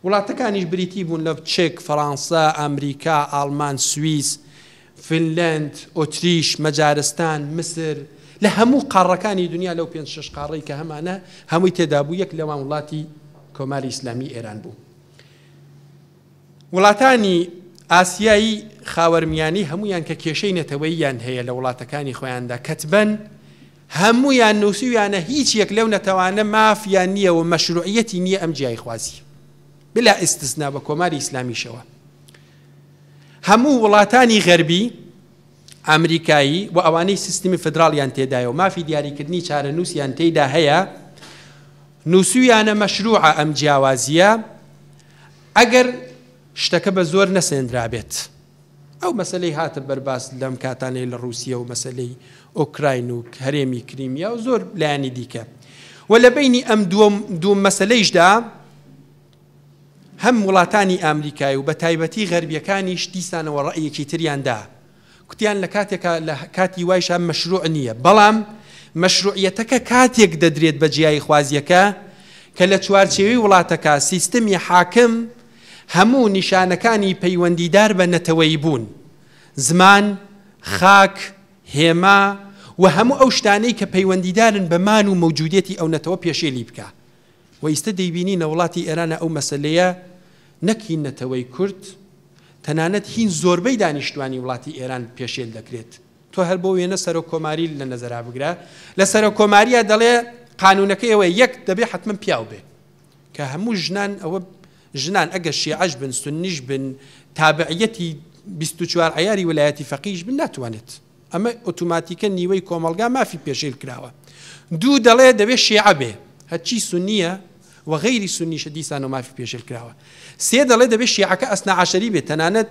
وڵاتەکانیش بریتی بوون لە چێک، فەڕەنسا، ئەمریکا، ئاڵمان، سویس، فینلەند، ئۆتریش، مەجارستان، مسر، لە هەموو قاڕەکانی دنیا لەو 5-6 قاڕەی کە هەمانە هەمووی تێدا بوو یەک لەوان وڵاتی کۆماری ئیسلامی ئێران بوو. وڵاتانی ئاسیایی خاوەرمیانی هەمویان کە کێشەی نەتەوەییان هەیە لە وڵاتەکانی خۆیاندا کەتبەن، هەمویان نووسیویانە هیچ یەک لەو نەتەوانە مافیان نییە و مەشروعیەتی نییە ئەم جیای خوازی بلا ئیستثنا بە کۆماری ئیسلامیشەوە. هەموو وڵاتانی غەربی ئەمریکایی و ئەوانەی سیستمی فدراڵیان تێدایە و مافی دیاریکردنی چارەنووسیان تێدا هەیە، نووسیویانە مەشروعە ئەم جیاوازیە ئەگەر شتەکە بە زۆر نەسێنرابێت. ئەو مەسەلەی هاتە بەرباس لەم کاتانەی لە رووسیا و مەسەلەی ئۆکراین و هەرێمی کریمیا و زۆر لایانی دیکە. و لە بینی ئەم دوو مەسەلەیشدا هەم وڵاتانی ئەمریکای و بە تایبەتی غەربیەکانیش دیسانەوە ڕەئیەکی تریاندا، کوتیان لە کاتێکە لە کاتی وایشان مەشروع نییە، بەڵام مەشروعیەتەکە کاتێک دەدرێت بە جیای خوازیەکە کە لە چوارچێوەی وڵاتەکە سیستمی حاکم هەموو نیشانەکانی پەیوەندیدار بە نەتەوەیی بوون، زمان، خاک، هێما و هەموو ئەو شتانەی کە پەیوەندیدارن بە مان و مەوجودیەتی ئەو نەتەوە پێشێلی بکە. و ئێستا دەیبینی نەوڵاتی ئێرانە ئەو مەسەلەیە نەکی نەتەوەی کورد تەنانەت هین زۆربەی دانیشتوانی وڵاتی ئێران پێشێل دەکرێت. تۆ هەر بۆ وێنە سەر و کۆماری لە نەزەرا بگرە، لە سەر و کۆماریە دەڵێ قانونەکەی ئەوە یەک دەبێ حتمما پیاو بێ کە هەموو ژنان ئەوە ژنان ئەگەر شیعەش بن، سونیش بن، تابعیەتی 24 عیاری ویلایەتی فەقیهش بن ناتوانێت. ئەمە ئۆتۆماتیکە نیوەی کۆمەڵگا مافی پێشێل کراوە. دوو دەڵێ دەبێت شیعە بێ هەرچی سنیە وغیری سنیشە دیسان و مافی پێشێل کراوە سێ دەڵێ دەبێت شیعەکە ئەسنا عەشەری بێت تەنانەت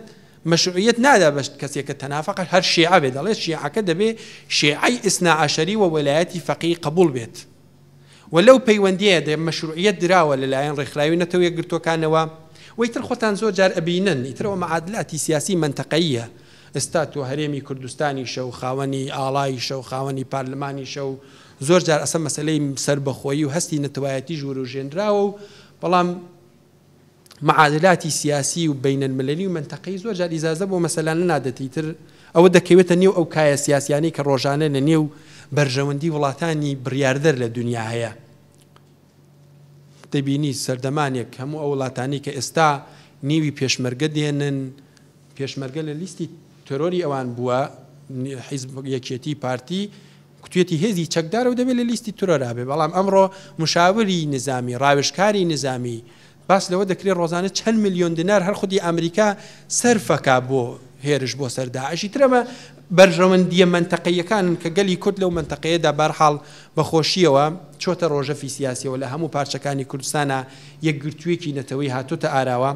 مەشروعیەت نادا بە کەسێکە تەنافەق هەر شیعە بێت دەڵێت شیعەکە دەبێت شیعەی ئیسنا عەشەری و وەلایەتی فەقیهی قبول بێت ولەو پەیوەندیە دێ مەشروعیەت دراوە لەلایەن ڕێکخراوی نەتەوە یەکگرتوەکانەوە وەیتر خۆتان زۆر جار ئەبینن ئیترەوە مەعادلاتی سیاسی منتەقەیە ئێستا تۆ هەرێمی کوردستانیشە و خاوەنی ئاڵاییشە و خاوەنی پارلمانیشە و زۆر جار ئەسە مەسەلەی سەربەخۆیی و هەستی نەتەوایەتی ژوورۆژێنراوە و بەڵام معادلاتی سیاسی و بینەلملەلی و منتەقەی زۆر جار ئیجازە بۆ مەسەلانە نادەتی تر ئەوە دەکەوێتە نێو ئەو کایە سیاسیانەی کە ڕۆژانە لە نێو بەرژەوەندی وڵاتانی بڕیاردەر لە دنیا هەیە دەبینی سەردەمانێک هەموو ئەو وڵاتانی کە ئێستا نیوی پێشمەرگە دێنن پێشمەرگە لە لیستی تۆرۆری ئەوان بووە حیزب یەکێتی پارتی کوتوێتی هێزی چەکدار و دەبێت لە لیستی تۆرۆرا بێ بەڵام ئەمڕۆ مشاوری نظامی ڕاوێژکاری نظامی باس لەوە دەکرێت ڕۆزانە چەند ملیۆن دینار هەر خودی ئەمریکا سەرفەکە بۆ هێرش بۆ سەرداعشی ترەمە بەرژەوەندیە منتەقەیەکان کە گەلی کورد لەو منتەقەیەدا بەرحاڵ بەخۆشیەوە چۆتە ڕۆژەفی سیاسیەوە لە هەموو پارچەکانی کوردستانە یەکگرتوویەکی نەتەوەی هاتوتە ئاراوە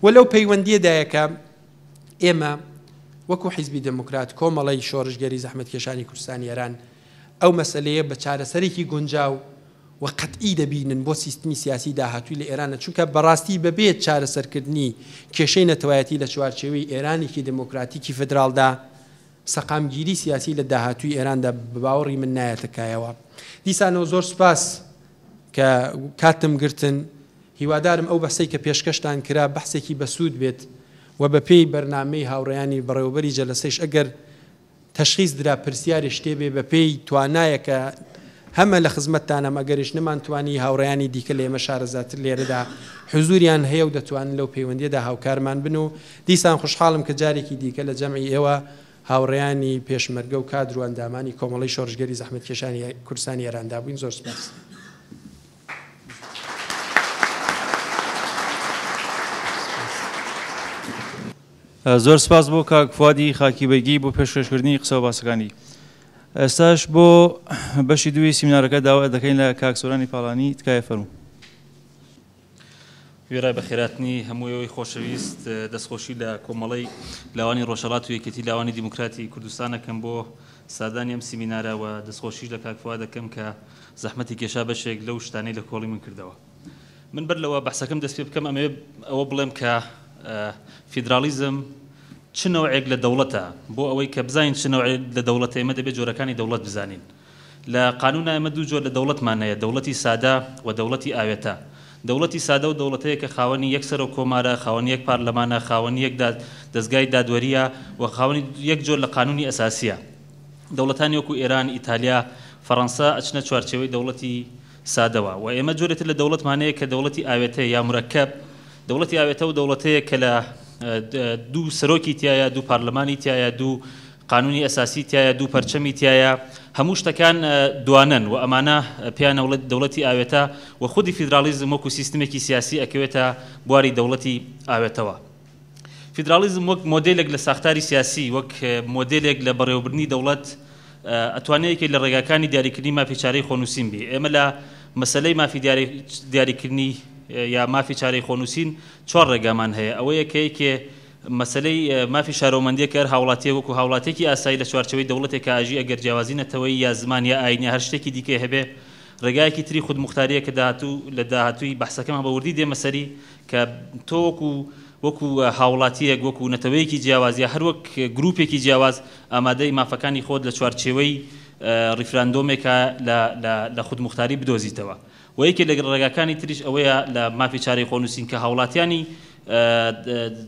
و لەو پەیوەندیەدایەکە ئێمە وەکو حیزبی دموکرات کۆمەڵی شۆڕژگەری زەحمەتکێشانی کوردستانی ئێران ئەو مەسەلەیە بە چارەسەرێکی گونجاو و قەتئی دەبینن بۆ سیستمی سیاسی داهاتووی لە ئێرانە چونکە بەڕاستی بەبێت چارەسەرکردنی کێشەی نەتەوایەتی لە چوارچێوەی ئێرانێکی دموکراتیکی فدراڵدا سەقامگیری سیاسی لە داهاتووی ئێراندا بەباوەڕی من نایەتەکایەوە دیسانەوە زۆر سوپاس کە کاتم گرتن هیوادارم ئەو بەسەی کە پێشکەشتان کرا بەحسێکی بەسوود بێت و بە پێی بەرنامەی هاوڕێیانی بەڕێوەبەری جەلسەیش ئەگەر تەشخیص درا پرسیاری شتێ بێ بە پێی توانایەکە هەمە لە خزمەتتانم ئەگەریش نەمانتوانی هاوڕێیانی دیکە لە ئێمە شارەزاتر لێرەدا حزوریان هەیە و دەتوانن لەو پەیوەندیەدا هاوکارمان بن و دیسان خوشحاڵم کە جارێکی دیکە لە جەمعی ئێوە هاوڕێیانی پێشمەرگە و کادر و ئەندامانی کۆمەڵی شۆڕژگەری زەحمەتکێشانی کوردستانی ئێراندا بووین زۆر سپاس. زۆر سپاس بۆ کاک فوادی خاکیبەگی بۆ پێشکەشکردنی قسە و باسەکانی. ئێستاش بۆ بەشی دووی سیمینارەکە داوا دەکەین لە کاک سۆرانی پاڵانی تکایە فەرموو. وێرای بەخێراتنی هەمووی خۆشەویست دەستخۆشی لە کۆمەڵی لاوانی ڕۆژهەڵات و یەکێتی لاوانی دیموکراتی کوردستانەکەم بۆ سادانی ئەم سیمینارە و دەستخۆشیش لە کاک فواد دەکەم کە زەحمەتی کێشا بەشێک لەو شتانەی لە کۆڵی من کردەوە. من بەر لەوە بەحسەکەم دەست پێ بکەم ئەوە بڵێم کە فیدرالیزم چ نەوعێک لە دەوڵەتە بۆ ئەوەی کە بزانین چ نەوعێک لە دەوڵەتە ئێمە دەبێت جۆرەکانی دەوڵەت بزانین. لە قانونە ئێمە دوو جۆر لە دەوڵەتمانەیە دەوڵەتی سادە و دەوڵەتی ئاوێتە. دەوڵەتی سادە و دەوڵەتەیە کە خاوەنی یەک سەر و کۆمارە خاوەنی یەک پارلەمانە خاوەنی یەک دەستگای دادوەریە و خاوەنی یەک جۆر لە قانونی ئەساسیە. دەوڵەتانی وەکو ئێران ئیتالیا فەڕەنسا ئەچنە چوارچێوەی دەوڵەتی سادەوە و ئێمە جۆرێتر لە دەوڵەتمانەیە کە دەوڵەتی ئاوێتەیە یا مرەکەب. دەوڵەتی ئاوێتە و دەوڵەتەیە کە لە دوو سەرۆکی تایە دوو پارلەمانی تایە دوو قانونی ئەساسی تایە دوو پەرچەمی تایە هەموو شتەکان دوانن و ئەمانە پیان دەوڵەتی ئاوێتە و خودی فیدرالیزم وەکو سیستمێکی سیاسی ئەکەوێتە بواری دەوڵەتی ئاوێتەوە. فیدرالیزم وەک مۆدێلێک لە ساختاری سیاسی وەک مۆدێلێک لە بەڕێوەبردنی دەوڵەت ئەتوانەیەکی لە ڕێگاکانی دیاریکردنی مافی چارەی خۆنووسین بێ. ئێمە لە مەسەلەی مافی دیاریکردنی یا مافی چارەی خۆنووسین چۆن ڕێگامان هەیە ئەوە یەکەیەکێ مەسەلەی مافی شارۆمەندیە کە هەر هاوڵاتیە وەکو هاوڵاتێکی ئاسایی لە چوارچەوەی دەوڵەتێک ئاژی ئەگەر جیاوازی نەتەوەی یا زمان یا ئاینی هەر شتێکی دیکە هەبێ ڕێگایەکی تری خودموختاریە کە لە داهاتووی بەحسەکەمان بەوردی دێ مەسەری کە تۆ وەکو هاوڵاتیەک وەکو نەتەوەیەکی جیاوازیە هەر وەک گروپێکی جیاواز ئامادەی مافەکانی خۆت لە چوارچێوەی ریفراندۆمێکە لە خودموختاری بدۆزیتەوە. و یەکێک لە ڕێگاکانی تریش ئەوەیە لە مافی چارەی خۆنووسین کە هاوڵاتیانی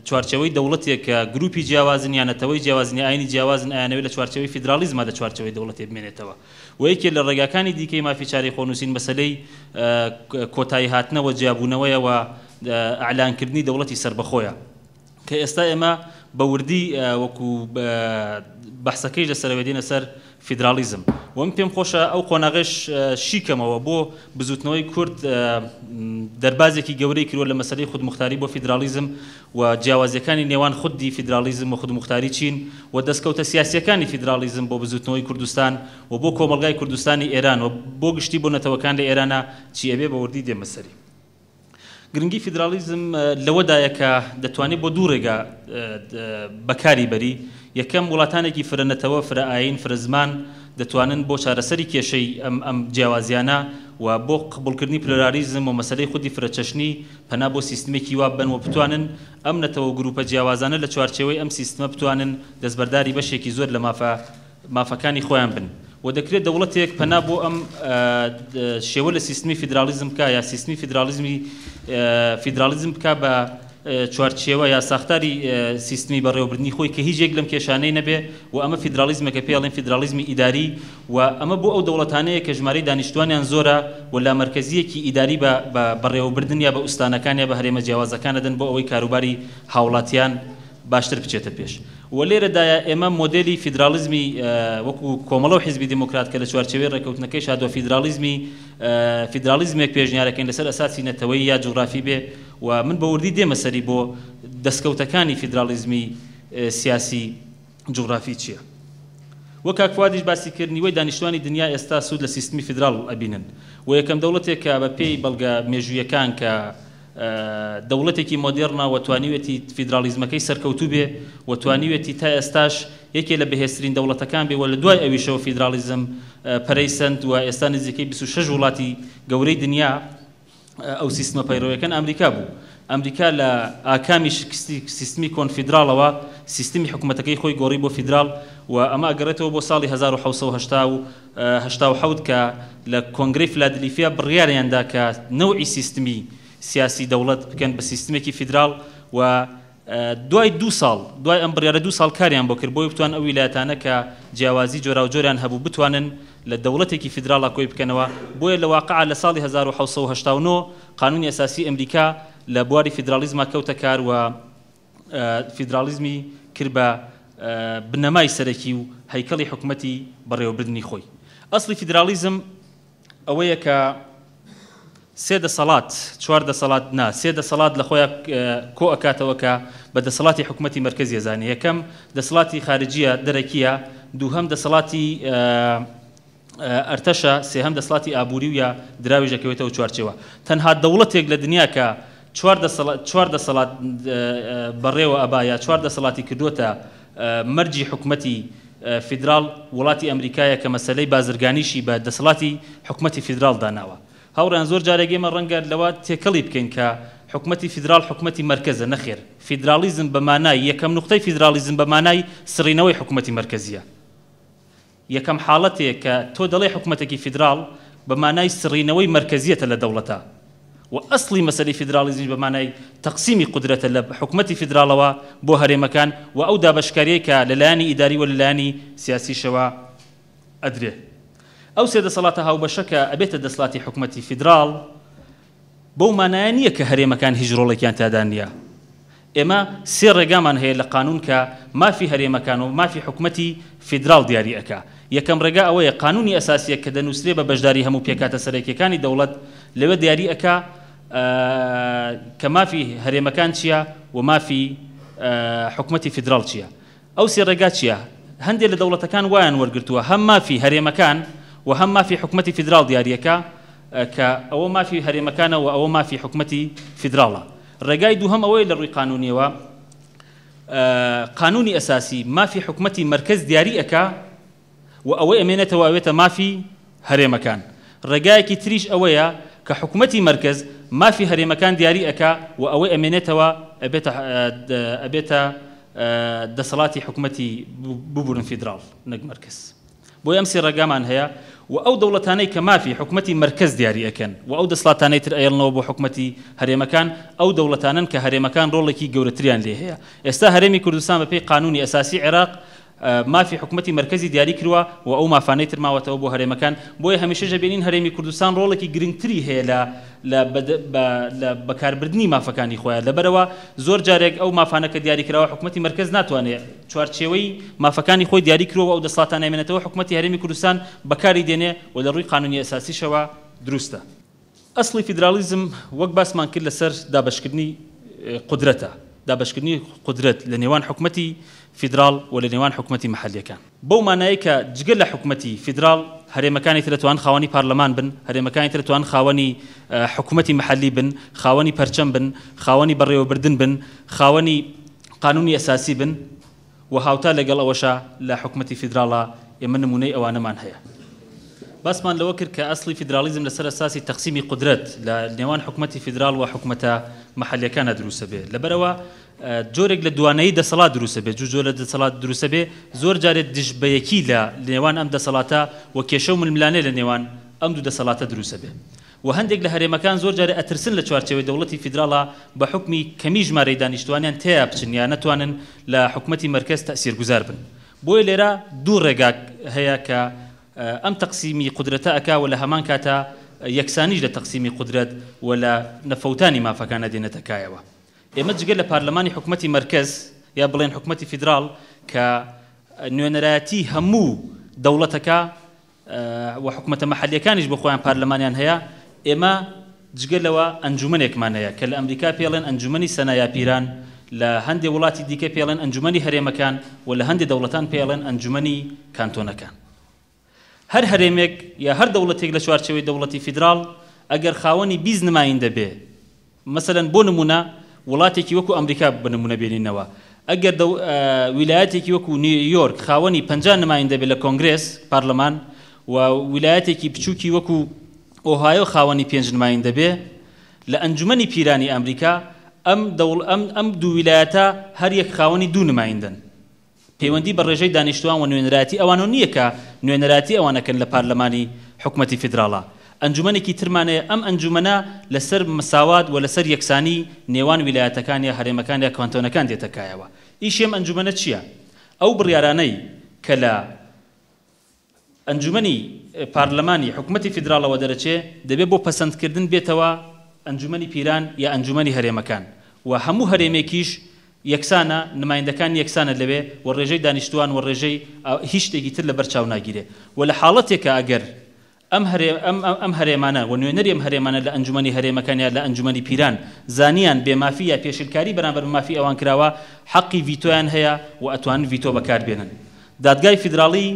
چوارچەوەی دەوڵەتێک کە گروپی جیاوازن یا نەتەوەی جیاوازنی ئاینی جیاوازن ئایانەوەی لە چوارچەوەی فیدرالیزمە لە چوارچەوەی دەوڵەتێ بمێنێتەوە. و یەکێک لە ڕێگاکانی دیکەی مافی چارەی خۆنووسین مەسەلەی کۆتایی هاتنەوە جیابوونەوەیە و ئەعلانکردنی دەوڵەتی سربەخۆیە کە ئێستا ئێمە بەوردی وەکو بەحسەکەی لەسەرەوە دێنە سەر فیدرالیزم و من پێم خۆشە ئەو قۆناغش شیکەمەوە بۆ بزوتنەوەی کورد دەربازێکی گەورەی کردووە لە مەسەلەی خودمختاری بۆ فیدرالیزم و جیاوازیەکانی نێوان خودی فیدرالیزم و خودمختاری چین و دەستکەوتە سیاسیەکانی فیدرالیزم بۆ بزوتنەوەی کوردستان و بۆ کۆمەلگای کوردستانی ئێران و بۆ گشتی بۆ نەتەوەکان لە ئێرانە چی ئەبێ بە وردی دێمە سەری. گرنگی فیدرالیزم لەوەدایە کە دەتوانێت بۆ دوو ڕێگا بەکاری بەری. یەکەم وڵاتانێکی فرەنەتەوە فرە ئاین فرە زمان دەتوانن بۆ چارەسەری کێشەی ئەم جیاوازیانە و بۆ قبولکردنی پلۆرالیزم و مەسەلەی خودی فرەچەشنی پەنا بۆ سیستمێکی وا بن و بتوانن ئەم نەتەوە گروپە جیاوازانە لە چوارچێوەی ئەم سیستمە بتوانن دەستبەرداری بەشێکی زۆر لە مافەکانی خۆیان بن و دەکرێت دەوڵەتێک پەنا بۆ ئەم شێوە لە سیستمی فیدرالیزم بکە یا سیستمی فیدرالیزم بکە بە چوارچێوە یا ساختاری سیستمی بەڕێوەبردننی خۆی کە هیچ یەک لەم کێشانەی نەبێ و ئەمە فیدرالیزمەکە پێڵێن فیدرالیزمی ئیداری و ئەمە بۆ ئەو دەوڵەتانەیە کە ژمارەی دانیشتوانیان زۆرە و لا مرکزیەکی ئیداری بە بەڕێوەبردن یا بە ئوستانەکان یا بە هەرێمە جیاوازەکان دەدەن بۆ ئەوەی کاروباری هاوڵاتیان باشتر بچێتە پێش. و لێرەدایە ئێمە مۆدێلی فیدرالیزمی وەکو کۆمەڵە و حیزبی دموکرات کە لە چوارچێوەی ڕێکەوتنەکەی شادوە فیدرالیزمێک پێشنیارەکەین لەسەر ئەساسی نەتەوەی یا جوغرافی بێ و من بە وردی دێمە سەری بۆ دەستکەوتەکانی فیدرالیزمی سیاسی جوغرافی چییە. وەک کاکفوادیش باسی کردنیوەی دانیشتوانی دنیا ئێستا سوود لە سیستمی فیدرال ئەبینن و یەکەم دەوڵەتێک کە بە پێی بەڵگە مێژوویەکان کە دەوڵەتێکی مۆدێرنە و توانیوێتی فیدرالیزمەکەی سەرکەوتوو بێ و توانیوێتی تا ئێستاش یەکێ لە بەهێزترین دەوڵەتەکان بێ و لە دوای ئەویشەوە فیدرالیزم پەرەیسەند و ئێستا نزیکەی 26 وڵاتی گەورەی دنیا ئەو سیستمە پەیڕەویەکان ئەمریکا بوو. ئەمریکا لە ئاکامی شکستی سیستمی کۆنفیدراڵەوە سیستمی حکوومەتەکەی خۆی گۆڕی بۆ فیدرال و ئەمە ئەگەڕێتەوە بۆ ساڵی 1787 کە لە کۆنگرەی فیلادلفیا بڕیاریاندا کە نەوعی سیستمی سیاسی دەوڵەت بکەن بە سیستمێکی فیدرال و دوای 2 ساڵ دوای ئەم بڕیارە 2 ساڵ کاریان بۆ کرد بۆی بتوان ئەو ویلایەتانە کە جیاوازی جۆرا و جۆریان هەبوو بتوانن لە دەوڵەتێکی فیدراڵا کۆی بکەنەوە. بۆیە لە واقعا لە ساڵی 1789 قانونی ئەساسی ئەمریکا لە بواری فیدرالیزما کەوتە کار و فیدرالیزمی کرد بە بنەمای سەرەکی و هەیکەڵی حکومەتی بەڕێوەبردننی خۆی. ئەسڵی فیدرالیزم ئەوەیە کە 3 دەسەڵات 4 دەسەڵات نا 3 دەسەڵات لە خۆیان کۆ ئەکاتەوە کە بە دەسەڵاتی حکومەتی مرکزی ئەزانێ. یەکەم دەسەڵاتی خارجیە دەرەکیە، دووهەم دەسەڵاتی ئەرتەشە، سێهەم دەسەڵاتی ئابووری و یا دراویژەکەوێتەوە چوارچێوە. تەنها دەوڵەتێک لە دنیا کە 4 دەسەڵات بەڕێوە ئەبایە 4 دەسەڵاتی کردووەتە مەرجی حکومەتی فیدرال وڵاتی ئەمریکایە کە مەسەلەی بازرگانیشی بە دەسەڵاتی حکومەتی فیدرال داناوە. هاوڕیان زۆر جارێگەمە ڕەنگە لەوە تێکەڵی بکەین کە حکومەتی فیدرال حکومەتی مرکزە نەخێر. فیدرالیزم بە مانای یەکەم نقطەی فیدرالیزم بە مانای سڕینەوەی حکومەتی مرکزیە. یەکەم حاڵەتێک کە تۆ دەڵێ حکومەتێکی فیدرال بە مانای سڕینەوەی مرکزیەتە لە دەوڵەتە و ئەسڵی مەسەلەی فیدرالیزم بە مانای تەقسیمی قودرەتە لە حکومەتی فیدرالەوە بۆ هەرێمەکان و ئەو دابەشکاریە کە لەلایەنی ئیداری و لەلایەنی سیاسیشەوە ئەدرێ. ئەو 3 دەسەڵاتە هاوبەشەکە ئەبێتە دەسەڵاتی حکومەتی فیدرال بەو مانایە نییە کە هەرێمەکان هیچ ڕۆڵێکیان تادا نییە. ئێمە 3 ڕێگامان هەیە لە قانون کە مافی هەرێمەکان و مافی حکومەتی فیدرال دیاری ئەکا. یەکەم ڕێگا ئەوەیە قانونی ئەساسیە کە دەنووسرێ بە بەشداری هەموو پێکاتە سەرەکیەکانی دەوڵەت لەوێ دیاری ئەکا کە مافی هەرێمەکان چییە و مافی حکومەتی فیدرال چییە. ئەو 3 ڕێگا چییە؟ هەندێک لە دەوڵەتەکان وایان وەرگرتووە هەم مافی هەرێمەکان و هەم مافی حکومەتی فیدرال دیاریەکە کە ئەوە مافی هەرێمەکانە و ئەوە مافی حکومەتی فیدراڵە. ڕێگای دووهەم ئەوەی لە ڕووی قانونیەوە قانونی ئەساسی مافی حکومەتی مرکز دیاری ئەکا و ئەوەی ئەمێنێتەوە ئەوێتە مافی هەرێمەکان. ڕێگایەکی تریش ئەوەیە کە حکومەتی مرکز مافی هەرێمەکان دیاری ئەکا و ئەوەی ئەمێنێتەوە ئەبێتە دەسەڵاتی حکومەتی ببوورن فیدرال نەک مرکز. بۆی ئەم 3 ڕێگامان هەیە و ئەو دەوڵەتانەی کە مافی حکومەتی مرکز دیاری ئەکەن و ئەو دەسەڵاتانەی تر ئەیڵنەوە بۆ حکومەتی هەرێمەکان ئەو دەوڵەتانن کە هەرێمەکان ڕۆڵێکی گەورەتریان لێ هەیە. ئێستا هەرێمی کوردستان بەپێی قانونی ئەساسی عێراق مافی حکومەتی مرکزی دیاری کردووە و ئەو مافانەی تر ماوەتەوە بۆ هەرێمەکان بۆیە هەمیشەش بینین هەرێمی کوردستان ڕۆڵێکی گرنگتری هەیە لە بەکاربردنی مافەکانی خۆیان لەبەرەوە زۆر جارێک ئەو مافانە کە دیاری کراوە حکومەتی مرکز ناتوانێت چوارچێوەی مافەکانی خۆی دیاری کردووە ئەو دەسەڵاتانە نامێنێتەوە حکومەتی هەرێمی کوردستان بەکاری دێنێ و لە ڕووی قانونی ئەساسیشەوە دروستە. ئەسڵی فیدرالیزم وەک باسمان کرد لەسەر دابەشکردنی قودرەتە، دابەشکردنی قودرەت لە نێوان حکومەتی فیدرال و لە نێوان حکومەتی مەحەلیەکان. بەو مانایە کە جگە لە حکومەتی فیدرال هەرێمەکانی تر دەتوان خاوەنی پارلەمان بن، هەرێمەکانی تر دەتوان خاوەنی حکومەتی مەحەلی بن، خاوەنی پەرچەم بن، خاوەنی بەڕێوەبردن بن، خاوەنی قانونی ئەساسی بن و هاوتا لەگەڵ ئەوەشە لە حکومەتی فیدراڵە ئێمە نمونەی ئەوانەمان هەیە. باسمان لەوە کرد کە ئەسڵی فیدرالیزم لەسەر ئەساسی تەقسیمی قودرەت لە نێوان حکومەتی فیدرال و حکومەتە مەحەلیەکانە دروستە بێ. لەبەرەوە جۆرێک لە دوانەیی دەسەڵات دروستە بێ، جۆرە دەسەڵات دروستە بێ، زۆر جارێت دژ بەیەکی لە نێوان ئەم دەسەڵاتە و کێشە و ململانێ لە نێوان ئەم دوو دەسەڵاتە دروستە بێ. و هەندێک لە هەرێمەکان زۆر جارێ ئەترسن لە چوارچێوەی دەوڵەتی فیدراڵە بە حکمی کەمی ژمارەی دانیشتوانیان تێیا بچن یان نەتوانن لە حکومەتی مرکز تەسیرگوزار بن. بۆیە لێرە دوو ڕێگاک هەیە کە ئەم تەقسیمی قودرەتە ئەکا و لە هەمان کاتە یەکسانیش لە تەقسیمی قودرەت و لە نەفەوتانی مافەکانە دێنێتە کایەوە. ئێمە جگە لە پارلەمانی حکومەتی مرکز یا بڵێن حکومەتی فیدرال کە نوێنەرایەتی هەموو دەوڵەتەکە و حکومەتە مەحەلیەکانیش بۆ خۆیان پارلەمانیان هەیە، ئێمە جگە لەوە ئەنجومەنێکمان هەیە کە لە ئەمریکا پێڵێن ئەنجومەنی سەنایا پیران، لە هەندێک وڵاتی دیکە پێڵێن ئەنجومەنی هەرێمەکان و لە هەندێک دەوڵەتان پێڵێن ئەنجومەنی کانتۆنەکان. هەر هەرێمێک یا هەر دەوڵەتێک لە چوارچێوەی دەوڵەتی فیدرال ئەگەر خاوەنی 20 نمایندە بێ، مەسەلەن بۆ نمونە وڵاتێکی وەکو ئەمریکا بە نمونە بێنینەوە، ئەگەر ویلایەتێکی وەکو نیویۆرک خاوەنی 50 نمایندە بێ لە کۆنگرێس پارلەمان و ویلایەتێکی بچووکی وەکو ئۆهایۆ خاوەنی 5 نمایندە بێ، لە ئەنجومەنی پیرانی ئەمریکا ئەم دوو ویلایەتە هەر یەک خاوەنی 2 نمایندن. پەیوەندی بە ڕێژەی دانیشتوان و نوێنەراتی ئەوانە نییە کە نوێنەراتی ئەوانەکەن لە پارلەمانی حکومەتی فیدراڵە. ئەنجومەنێکی ترمانەیە، ئەم ئەنجومەنە لەسەر مساوات و لەسەر یەکسانی نێوان ویلایەتەکان یا هەرێمەکان یا کانتۆنەکان دێتەکایەوە. ئیشێم ئەنجومەنە چییە؟ ئەو بڕیارانەی کە لە ئەنجومەنی پارلەمانی حکومەتی فیدراڵەوە دەرەچێ دەبێت بۆ پەسەندکردن بێتەوە ئەنجومەنی پیران یا ئەنجومەنی هەرێمەکان و هەموو هەرێمێکیش یەکسانە، نمایندەکان یەکسانە لەوێ و ڕێژەی دانیشتوان و ڕێژەی هیچ شتێکی تر لە بەرچاو ناگیرێ. و لە حاڵەتێکە ئەگەر ئەم هەرێمانە و نوێنەری ئەم هەرێمانە لە ئەنجومەنی هەرێمەکان یا لە ئەنجومەنی پیران زانیان بێمافی یا پێشلکاری بەرامبەر مافی ئەوان کراوە، حەقی ڤیتۆیان هەیە و ئەتوانن ڤیتۆ بەکاربێنن. دادگای فیدراڵی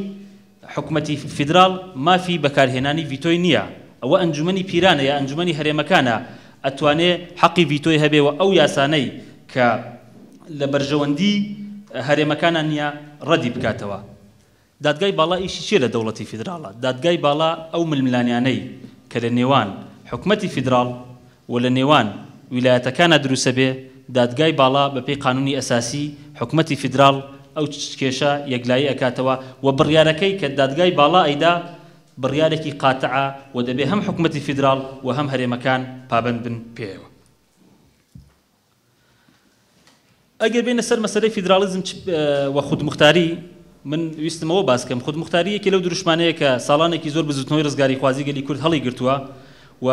حکومەتی فیدرال مافی بەکارهێنانی ڤیتۆی نییە، ئەوە ئەنجومەنی پیرانە یا ئەنجومەنی هەرێمەکانە ئەتوانێ حەقی ڤیتۆی هەبێ و ئەو یاسانەی کە لە بەرژەوەندی هەرێمەکانان نییە ڕەدی بکاتەوە. دادگای باڵا ئیشی چیە لە دەوڵەتی فیدراڵە؟ دادگای باڵا ئەو ململانیانەی کە لە نێوان حکومەتی فیدراڵ و لە نێوان ویلایەتەکانە دروستە بێ، دادگای باڵا بەپێی قانونی ئەساسی حکومەتی فیدراڵ ئەو کێشە یەکلایی ئەکاتەوە و بڕیارەکەی کە دادگای باڵا ئەیدا بڕیارێکی قاتعە و دەبێ هەم حکومەتی فیدراڵ و هەم هەرێمەکان پابەند بن پێیەوە. ئەگەر بێنە سەر مەسەلەی فیدرالیزم و خودمختاری، من ویستمەوە باس بکەم. خودمختاریەکی لەو دروشمانەیە کە ساڵانێکی زۆر بزوتنەوەی ڕزگاری خوازی گەلی کورد هەڵی گرتووە و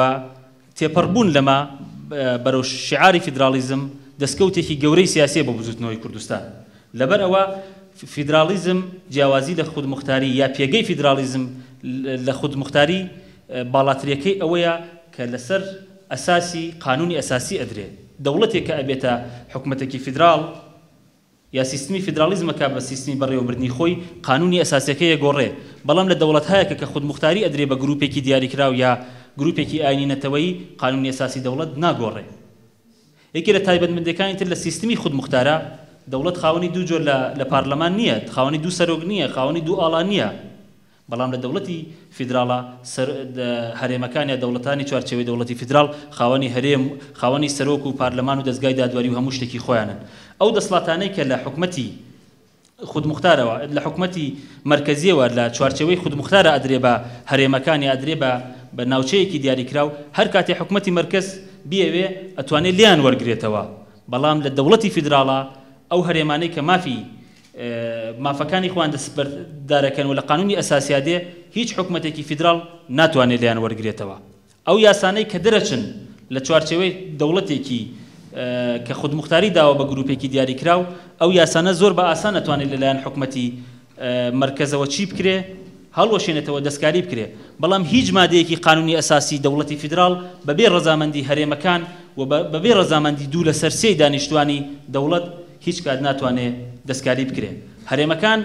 تێپەڕبوون لەمە بەرەو شعاری فیدرالیزم دەستکەوتێکی گەورەی سیاسیە بۆ بزوتنەوەی کوردستان. لەبەر ئەوە فیدرالیزم جیاوازی لە خودمختاری یا پێگەی فیدرالیزم لە خودمختاری باڵاتریەکەی ئەوەیە کە لەسەر ئەساسی قانونی ئەساسی ئەدرێ. دەوڵەتێک کە ئەبێتە حکومەتێکی فیدراڵ یا سیستمی فیدرالیزمەکە بە سیستمی بەڕێوەبردنی خۆی قانونی ئەساسیەکەیە گۆڕێ. بەڵام لە دەوڵەت هەیەکە کە خودمختاری ئەدرێ بە گروپێکی دیاریکراو یا گروپێکی ئاینینەتەوەی قانونی ئەساسی دەوڵەت ناگۆڕێ. یەکێ لە تایبەتمەندەکانی تر لە سیستمی خودمختارە دەوڵەت خاوەنی دوو جۆر لە پارلەمان نییە، خاوەنی دوو سەرۆک نییە، خاوەنی دوو ئاڵا نییە. بەڵام لە دەوڵەتی فیدراڵە هەرێمەکان یا دەوڵەتانی چوارچێوەی دەوڵەتی فیدراڵ خاوەنی هەرێم، خاوەنی سەرۆک و پارلەمان و دەستگای دادواری و هەموو شتێکی خۆیانن. ئەو دەسەڵاتانەی کە لە حکومەتی خودمختارەوە لە حکومەتی مرکزیەوە لە چوارچێوەی خودمختارە ئەدرێ بە هەرێمەکانی ئەدرێ بە ناوچەیەکی دیاریکراو، هەر کاتێ حکومەتی مرکز بیەوێ ئەتوانێت لیان وەرگرێتەوە. بەڵام لە دەوڵەتی فیدراڵە ئەو هەرێمانەی کە مافی مافەکانی خۆیان دەستبەردارەکەن و لە قانونی ئەساسیا دێ هیچ حکومەتێکی فیدراڵ ناتوانێت لێیان وەرگرێتەوە ئەو یاسانەی کە دەرەچن لە چوارچێوەی دەوڵەتێکی کە خودمختاری داوە بە گروپێکی دیاریکراو ئەو یاسانە زۆر بە ئاسان نەتوانێت لەلایەن حکومەتی مرکزەوە چی بکرێ هەڵوەشێنێتەوە دەستکاری بکرێ بەڵام هیچ مادەیەکی قانونی ئەساسی دەوڵەتی فیدراڵ بەبێ ڕەزامەندی هەرێمەکان و بەبێ ڕەزامەندی دوو لەسەر سێی دانیشتوانی دەوڵەت هیچ کات ناتوانێت دەستکاری بکرێ هەرێمەکان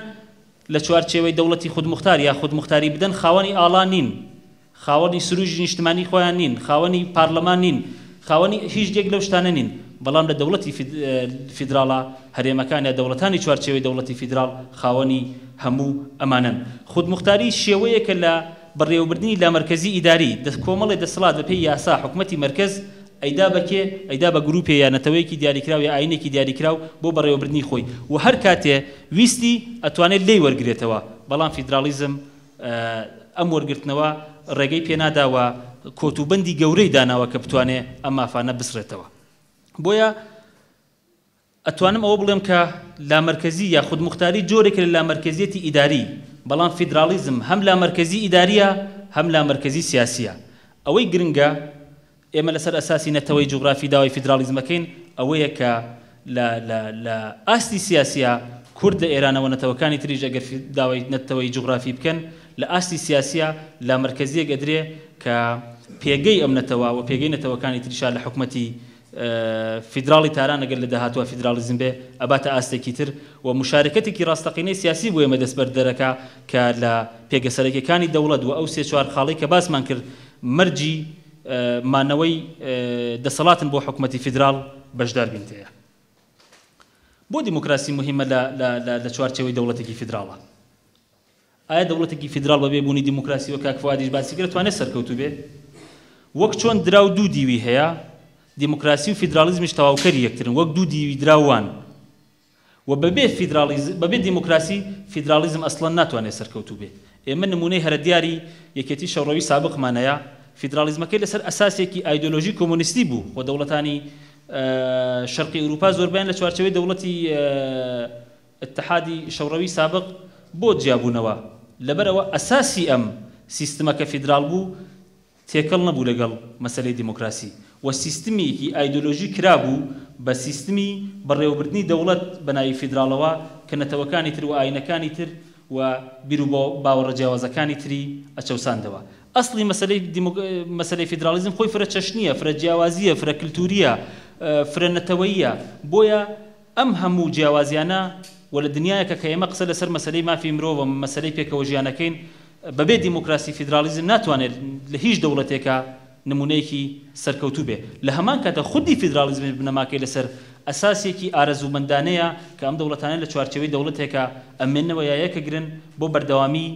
لە چوارچێوەی دەوڵەتی خودمختار یا خودمختاری بدەن خاوەنی ئاڵا نین خاوەنی سروژی نیشتمانی خۆیان نین خاوەنی پارلەمان نین خاوەنی هیچ جێک لەو شتانە نین بەڵام لە دەوڵەتی فیدراڵە هەرێمەکان یا دەوڵەتانی چوارچێوەی دەوڵەتی فیدراڵ خاوەنی هەموو ئەمانن خودمختاری شێوەیەکە لە بەڕێوەبردننی لا مرکزی ئیداری کۆمەڵی دەسەڵات بە پێی یاسا حکومەتی مرکز ئەیدا بەکێ ئەیدا بە گروپێ یا نەتەوەیەکی دیاریکراو یا ئاینێکی دیاریکراو بۆ بەڕێوەبردننی خۆی و هەر کاتێ ویستی ئەتوانێت لێی وەرگێتەوە بەڵام فیدرالیزم ئەم وەرگرتنەوە ڕێگەی پێناداوە کۆتوبەندی گەورەی داناوە کە بتوانێت ئەم مافانە بسرێتەوە بۆیە ئەتوانم ئەوە بڵێم کە لامەرکەزی یا خودمختاری جۆرێک لە لامەرکەزیەتی ئیداری بەڵام فیدرالیزم هەم لامەرکەزی ئیداریە هەم لامەرکەزی سیاسیە ئەوەی گرنگە ئێمە لەسەر ئەساسی نەتەوەی جوغرافی داوای فیدرالیزمەکەین ئەوەیە کە لە ئاستی سیاسیە کورد لە ئێرانەوە نەتەوەکانی تریژ ئەگەر داوای نەتەوەی جوغرافی بکەن لە ئاستی سیاسیە لامەرکەزیەک ئەدرێ کە پێگەی ئەم نەتەوە و پێگەی نەتەوەکانی تریشا لە حکومەتی فیدراڵی تاران ئەگەر لە داهاتوە فیدرالیزم بێ ئەباتە ئاستێکی تر و مشارکەتێکی ڕاستەقینەی سیاسی بۆ ئێمە دەستبەردەرەکە کە لە پێگەسەرەکیەکانی دەوڵەت و ئەو سێ چوار خاڵی کە باسمان کرد مەرجی مانەوەی دەسەڵاتن بۆ حکومەتی فیدراڵ بەشدار بینتەیە بۆ دیموکراسی مهمە لە چوارچێوەی دەوڵەتێکی فیدراڵە ئایا دەوڵەتێکی فیدراڵ بەبێ بوونی دیموکراسی وە کاک فوادیش باسی کرد توانێت سەرکەوتوو بێ وەک چۆن دراو دوو دیوی هەیە دیموکراسی و فیدرالیزمش تەواوکەری یەکترن وەک دوو دیوی دراوان و بەبێ دیموکراسی فیدرالیزم ئەسڵەن ناتوانێت سەرکەوتوو بێ ئێمە نمونەی هەرە دیاری یەکێتی شەڕەوی سابقمانەیە فیدرالیزمەکەی لەسەر ئەساسێکی ئایدۆلۆژی کۆمۆنیستی بوو و دەوڵەتانی شەرقی ئەوروپا زۆربیان لە چوارچێوەی دەوڵەتی اتحادی شەڕەوی سابق بۆ جیابوونەوە لەبەرەوە ئەساسی ئەم سیستمەکە فیدراڵ بوو تێکەڵ نەبوو لەگەڵ مەسەلەی دیموکراسی و سیستمیەکی ئایدۆلۆژی کرابوو بە سیستمی بەڕێوەبردنی دەوڵەت بەناوی فیدراڵەوە کە نەتەوەکانی تر و ئاینەکانی تر و بیر و باوەڕە جیاوازەکانی تری ئەچەوساندەوە ئەسڵی مەسەلەی فیدرالیزم خۆی فرە چەشنیە فرە جیاوازیە فرە کلتوریە فرە نەتەوەییە بۆیە ئەم هەموو جیاوازیانە و لە دنیایەکە کە ئێمە قسە لەسەر مەسەلەی مافی مرۆڤ و مەسەلەی پێکەوە ژیانەکەین بەبێ دیموکراسی فیدرالیزم ناتوانێت لە هیچ دەوڵەتێکە نمونەیەکی سەرکەوتوو بێ لە هەمان کاتە خودی فیدرالیزم بنەماکەی لەسەر ئەساسێکی ئارەزومەندانەیە کە ئەم دەوڵەتانە لە چوارچێوەی دەوڵەتێکە ئەمێنەوە یەکە گرن بۆ بەردەوامی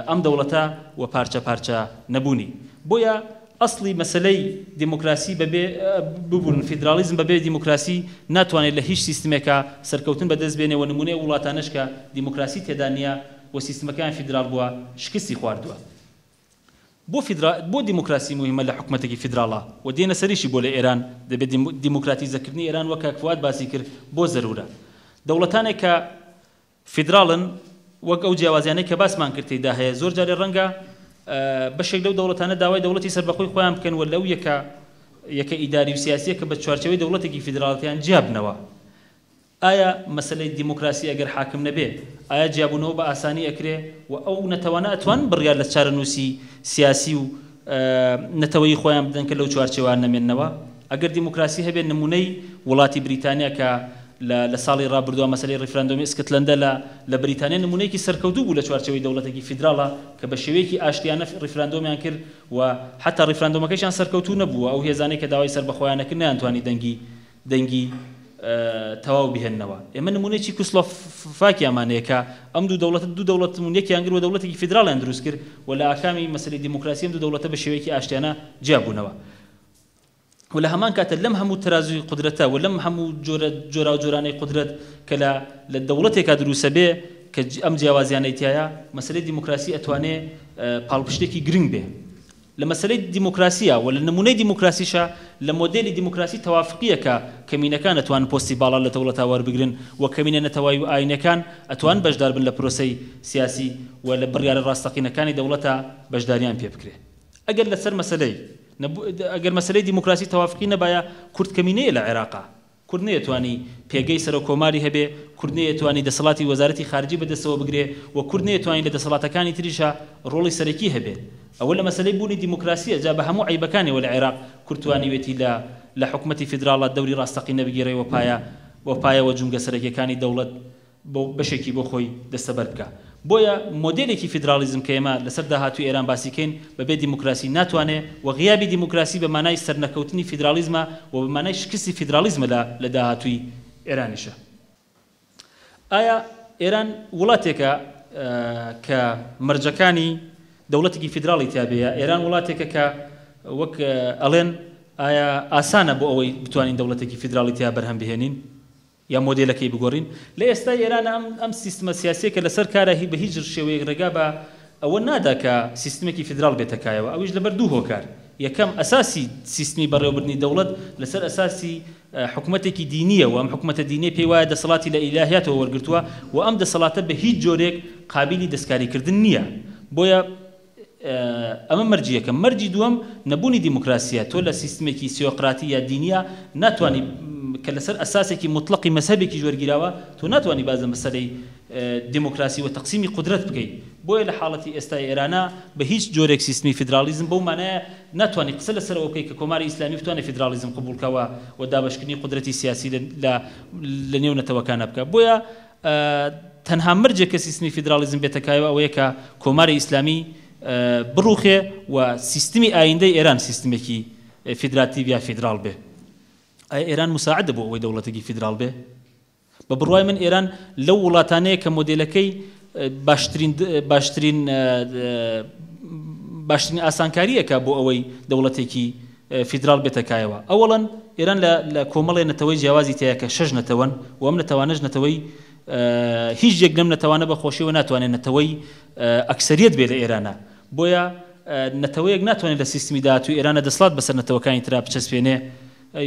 ئەم دەوڵەتە و پارچە پارچە نەبوونی بۆیە ئەسڵی مەسەلەی دیموکراسی بەبێ ببوون فیدرالیزم بەبێ دیموکراسی ناتوانێت لە هیچ سیستمێکە سەرکەوتن بەدەست بێنێ و نمونەی وڵاتانەش کە دیموکراسی تێدا نییە و سیستمەکان فیدرال بووە شکستی خواردووە بۆ دیموکراسی مهمە لە حکومەتێکی فیدراڵە و دێنە سەریشی بۆ لە ئێران دەبێت دیموکراتیزەکردنی ئێران وەک کاک فواد باسی کرد بۆ زەرورە دەوڵەتانێک کە فیدراڵن وەک ئەو جیاوازیانەی کە باسمان کرد تێیدا هەیە زۆر جارێ ڕەنگە بەشێک لەو دەوڵەتانە داوای دەوڵەتی سەربەخۆی خۆیان بکەن و لەو یەکە ئیداری و سیاسیە کە بە چوارچێوەی دەوڵەتێکی فیدراڵەتیان جیابنەوە ئایا مەسەلەی دیموکراسی ئەگەر حاکم نەبێ ئایا جیابوونەوە بە ئاسانی ئەکرێ و ئەو نەتەوانە ئەتوان بڕیار لە چارەنووسی سیاسی و نەتەوەی خۆیان بدەن کە لەو چوارچێوان نەمێننەوە ئەگەر دیموکراسی هەبێت نمونەی وڵاتی بریتانیا کە لە ساڵی ڕابردووە مەسەلەی ڕیفراندۆمی اسکتلەندە لە بریتانیا نمونەیەکی سەرکەوتوو بوو لە چوارچێوەی دەوڵەتێکی فیدراڵە کە بە شێوەیەکی ئاشتیانە ڕیفراندۆمیان کرد و حتا ڕیفراندۆمەکەیشان سەرکەوتوو نەبووە ئەو هێزانەی کە داوای سەربەخۆیانەکرد نەیانتوانی دەنگی تەواو بهێننەوە ئێمە نمونەیەکی کوسلۆڤاکیامانەیە کە ئەم دوو دەوڵەتمون یەکیان کرد و دەوڵەتێکی فیدراڵیان دروست کرد و لە ئاکامی مەسەلەی دیموکراسی ئەم دوو دەوڵەتە بە شێوەیەکی ئاشتیانە جیابوونەوە و لە هەمان کاتە لەم هەموو تەرازوی قودرەتە و لەم هەموو جۆرا و جۆرانەی قودرەت کە لە دەوڵەتێکا دروستە بێ کە ئەم جیاوازیانەی تایە مەسەلەی دیموکراسی ئەتوانێ پاڵپشتێکی گرنگ بێ لمسألة ديمقراطية ولا نمونة ديمقراطية لموديل ديمقراطي توافقية كمين كان أتوان بوستي بالا لدولة وربجرين وكمين نتواي آين كان أتوان بجدار بن لبروسي سياسي ولا بريار الراستقين كان دولة بجداريان بيبكره أجل لسر مسألة أجل مسألة ديمقراطي توافقية نبايا كرد كمينة إلى العراق كردنية تواني بيجي سر وكماري هبه كردنية تواني دسالاتي وزارتي خارجي بدسوا بجري وكردنية تواني لدسالات كاني تريشة رولي سركي هبه أول مسألة بوني ديمقراطية جابها مو عيب كاني والعراق كرتواني ويتي لحكومة فيدرالات الدوري راستقين بجري وبايا وجنجة سركي كاني دولة بشكي بخوي دستبركا بويا موديلي فيدراليزم كيما لسردا هاتو إيران باسيكين ببي ديمقراطي ناتوانه وغياب ديمقراطي بمعنى سرنكوتني فيدراليزم وبمعنى شكسي فيدراليزم لدا هاتو إيرانيشه آيا إيران ولاتك كمرجكاني دولتك فيدرالي تابعة إيران ولاتك وك ألين آيا آسانة بوي بتوانين دولتك فيدرالي تابع هم بهنين يا موديلك يبغورين لا يستطيع إيران أم سيستم سياسي كلاسر كاره بهجر شوي رجابة أو نادا كسيستمك فيدرال بيتكايا أو يجلب بردوه كار يا كم أساسي سيستمي برا وبرني دولة لسر أساسي حكومتك دينية وأم حكومة دينية بيواد صلاة لإلهيات وورقتوا وأم صلاة بهيج جورك قابل دسكاري كردنية بويا أمام مرجية كم مرجي دوم نبوني ديمقراطية ولا سيستمك سيوقراطية دينية ناتواني كلسر أساسك مطلق مذهبك جور جراوة تناتواني بعض مسألة ديمقراطية وتقسيم قدرت بكي بوي لحالة استا إيرانا بهيج جورك سيستمي فيدراليزم بو معناه ناتواني قسل سر أوكي ككوماري إسلامي فتواني فيدراليزم قبول كوا ودابشكني قدرتي سياسية لنيونة توكان بكا بويا تنها مرجع كسيستمي فيدراليزم بيتكايوا ويكا كوماري إسلامي بروخه وسيستمي آيندي إيران سيستمي فيدراتيفيا فيدرال به إيران مساعدة بو دولتك فيدرال به ببرواي من إيران لو ولاتانية كموديلكي باشترين آسانكارية كابو أوي دولتك فيدرال بتكايوا أولا إيران لكومالي نتوي جوازي تياك شج نتوان وأم نتوانج نتوي هیچ یک نم نتوانه بخوشی و نتوانه نتوی اکثریت بیل ایرانه بویا نتوی یک نتوانه لسیستمی داتو ایران دستلات بسر نتوکانی ترا بچسبینه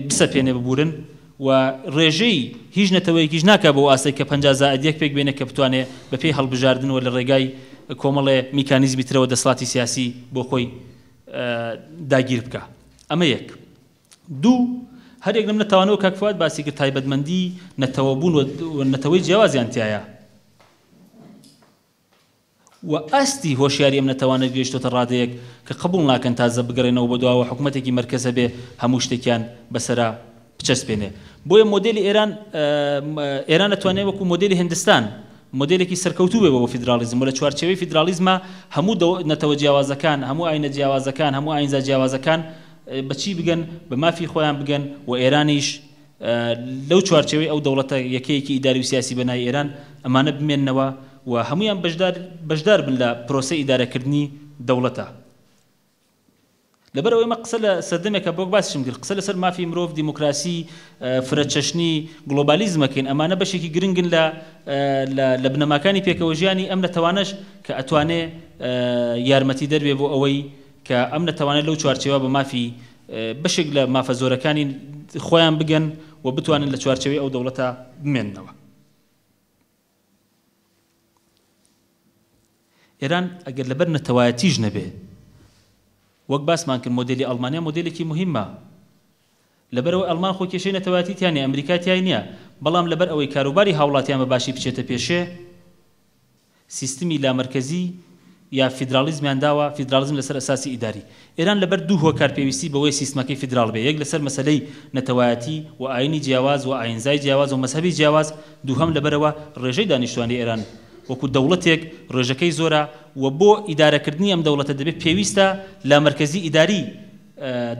بسپینه ببورن و رژی هیچ نتوی کیش نکبو آسی که 50 زائد یک پیک بینه کپتوانه بپی حل بجاردن ولی رگای کومل میکانیزمی ترا و دستلاتی سیاسی بخوی داگیر بکه اما یک دو هر یک نم نتوانه کاکفواد باسی که تایبد مندی نتوابون و نتوی جوازی انتیایا و استی هوشیاری ام نتوانه گیشت و ترادیک که قبول نکن تازه بگرین و بدوا و حکومتی که مرکزه به هموشتکیان بسرا بچسبینه بوی مدل ایران نتوانه وکو مدل هندستان مدلی که سرکوتو به با فدرالیسم ولی چوارچوی فدرالیسم همو نتو جوازکان همو عین جوازکان همو عین جوازکان بچی بگن به مافی خویان بگن و ایرانیش لو چوارچوی او دولت یکی که اداری و سیاسی بنای ایران امانه بمن نوا و همویان بجدار بن لا پروسه اداره کردنی دولته لبر ما قصلا صدمك بوك باس شمدل قصلا سر ما في مروف ديمقراسي فرتششني جلوباليزم كين امانه بشكي جرينجن لا لبنا مكاني بيك وجاني امن توانش كاتواني يارمتي دربي بو اوي كامن تواني لو چوارچوا ما في بشكل ما فزوركاني خويان بگن وبتوان لا چوارچوي او دولته بمنوا ايران اگر لبرنا تواتيج نبه وەک باسمان کرد مۆدێلی ئەڵمانیا مۆدێلێکی مهمە لەبەر ئەوەی ئەڵمان خۆی کێشەی نەتەواتییان نیە ئەمریکاتیان نییە بەڵام لەبەر ئەوەی کاروباری هاوڵاتیان بە باشی بچێتە پێشێ سیستمی لامەرکەزی یا فیدرالیزمیان داوە فیدرالیزم لەسەر ئەساسی ئیداری ئێران لەبەر دوو هۆکار پێویستی بەوەی سیستمەکەی فیدرال بێ یەک لەسەر مەسەلەی نەتەوایەتی و ئاینی جیاواز و ئاینزای جیاواز و مەسەبی جیاواز دووهەم لەبەرەوە ڕێژەی دانیشتوانی ئێران وەکو دەوڵەتێک ڕێژەکەی زۆرە و بۆ ئیدارەکردنی ئەم دەوڵەتە دەبێت پێویستە لامەرکەزی ئیداری